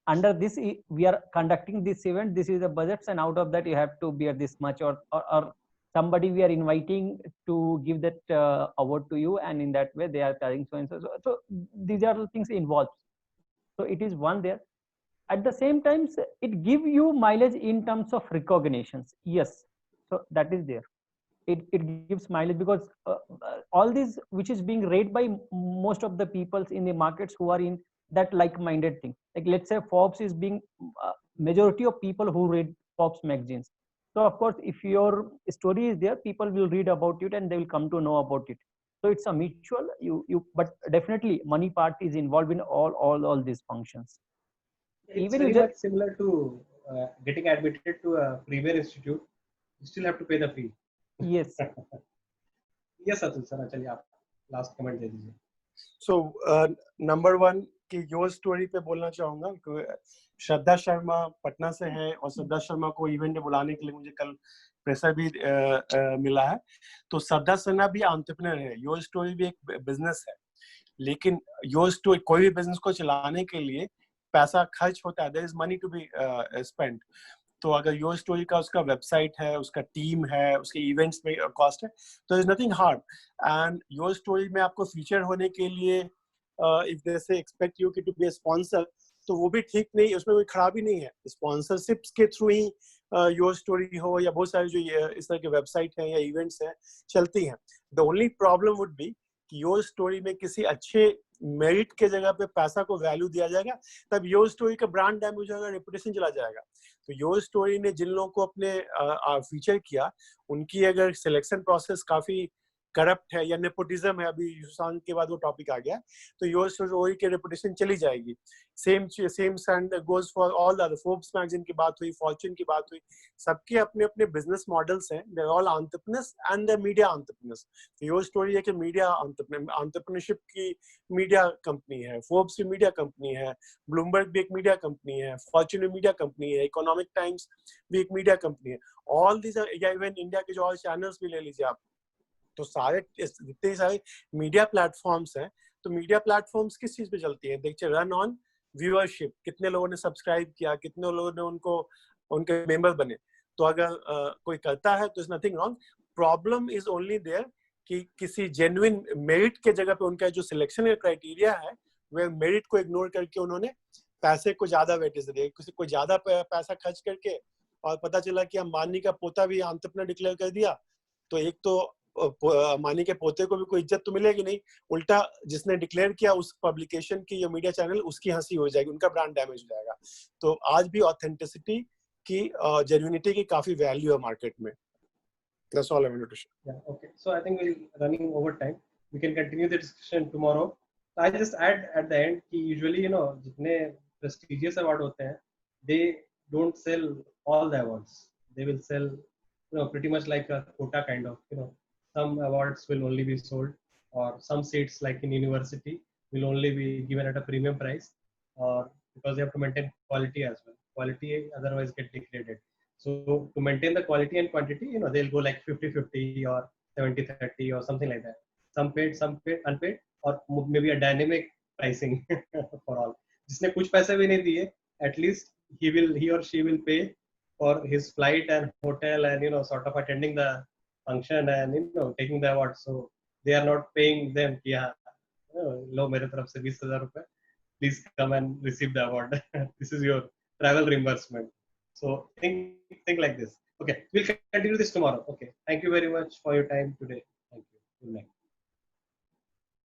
under this we are conducting this event, this is the budgets, and out of that you have to bear this much, or somebody we are inviting to give that award to you, and in that way they are charging so and so. So these are the things involved. So it is one there. At the same time, it give you mileage in terms of recognitions. Yes, so that is there. It gives mileage because all this which is being read by most of the peoples in the markets who are in that like-minded thing. Like let's say Forbes is being majority of people who read Forbes magazines. So of course, if your story is there, people will read about it and they will come to know about it. So it's a mutual. But definitely money part is involved in all these functions. It's Even very you much similar to getting admitted to a Premier Institute. You still have to pay the fee. Yes. Yes, Atul sir. चलिए आप last comment दे दीजिए. So number one कि your story पे बोलना चाहूंगा कि श्रद्धा शर्मा पटना से है और श्रद्धा शर्मा को इवेंट में बुलाने के लिए मुझे कल प्रेशर भी मिला है. तो श्रद्धा शर्मा भी एंटरप्रेन्योर है, योर स्टोरी भी एक बिजनेस है, लेकिन योर स्टोरी कोई भी बिजनेस को चलाने के लिए पैसा खर्च होता है. There is money to be spent. तो अगर योर स्टोरी का उसका वेबसाइट है, उसका टीम है, उसके इवेंट्स में कॉस्ट है, तो is nothing hard. And YourStory में आपको फीचर होने के लिए if they say expect you to be a sponsor, तो वो भी ठीक नहीं, उसमें कोई खराबी नहीं है. स्पॉन्सरशिप्स के थ्रू ही योर स्टोरी हो या बहुत सारी जो इस तरह के वेबसाइट हैं या इवेंट्स हैं चलती हैं. The only problem would be कि योर स्टोरी में किसी अच्छे मेरिट के जगह पे पैसा को वैल्यू दिया जाएगा, तब योर स्टोरी का ब्रांड डैमेज होगा, रेपुटेशन चला जाएगा. तो योर स्टोरी ने जिन लोगों को अपने फीचर किया, उनकी अगर सिलेक्शन प्रोसेस काफी करप्ट है या नेपोटिज्म है, अभी सुशांत के बाद वो टॉपिक आ गया, तो योर स्टोरी की रेपुटेशन चली जाएगी. Same stand goes for all the Forbes magazine की बात हुई, फॉर्च्यून की बात हुई, सबके अपने अपने बिजनेस मॉडल्स हैं. They are all entrepreneurs and the media entrepreneurs. तो योर स्टोरी है कि मीडिया एंटरप्रेन्योरशिप की मीडिया कंपनी है, फोर्ब्स की मीडिया कंपनी है, ब्लूमबर्ग भी एक मीडिया कंपनी है, फॉर्च्यून मीडिया कंपनी है, इकोनॉमिक टाइम्स भी एक मीडिया कंपनी है. ऑल दीज या इवन इंडिया के जो और चैनल्स भी ले लीजिए आप, तो सारे जितने सारे मीडिया प्लेटफॉर्म्स हैं, तो मीडिया प्लेटफॉर्म्स किस चीज पे चलती हैं? देखिए, रन ऑन व्यूअरशिप, कितने लोगों ने सब्सक्राइब किया, कितने लोगों ने उनको उनके मेंबर बने. तो अगर कोई करता है तो is nothing wrong. Problem is only there कि किसी जेन्युइन मेरिट के जगह पे उनका जो सिलेक्शन का क्राइटेरिया है, वह मेरिट को इग्नोर करके उन्होंने पैसे को ज्यादा वेटेज दिया. किसी को ज्यादा पैसा खर्च करके और पता चला कि अंबानी का पोता भी एंटरप्रेन्योर डिक्लेयर कर दिया, तो एक तो अंबानी के पोते को भी कोई इज्जत तो मिलेगी नहीं, उल्टा जिसने डिक्लेयर किया उस पब्लिकेशन की या मीडिया चैनल, उसकी हंसी हो जाएगी, उनका ब्रांड डैमेज हो जाएगा. तो आज भी ऑथेंटिसिटी की, जेन्युइनिटी की काफी वैल्यू है मार्केट में. That's all I wanted to share. Yeah, okay. So I think we're running over time. We can continue the discussion tomorrow. So I just add at the end कि usually जितने prestigious award होते हैं, they don't sell all the awards. They will sell pretty much like a quota kind of. Some awards will only be sold, or some seats like in university will only be given at a premium price, or because they have to maintain quality as well. Quality otherwise get degraded. So to maintain the quality and quantity, they'll go like 50-50 or 70-30 or something like that. Some paid, unpaid, or maybe a dynamic pricing for all. जिसने कुछ पैसे भी नहीं दिए, at least he or she will pay for his flight and hotel and sort of attending the function and taking the award. So they are not paying them कि लो मेरे तरफ से 20,000 रुपए, please come and receive the award. This is your travel reimbursement. So think like this. Okay, we'll continue this tomorrow. Okay, thank you very much for your time today. Thank you. Good night.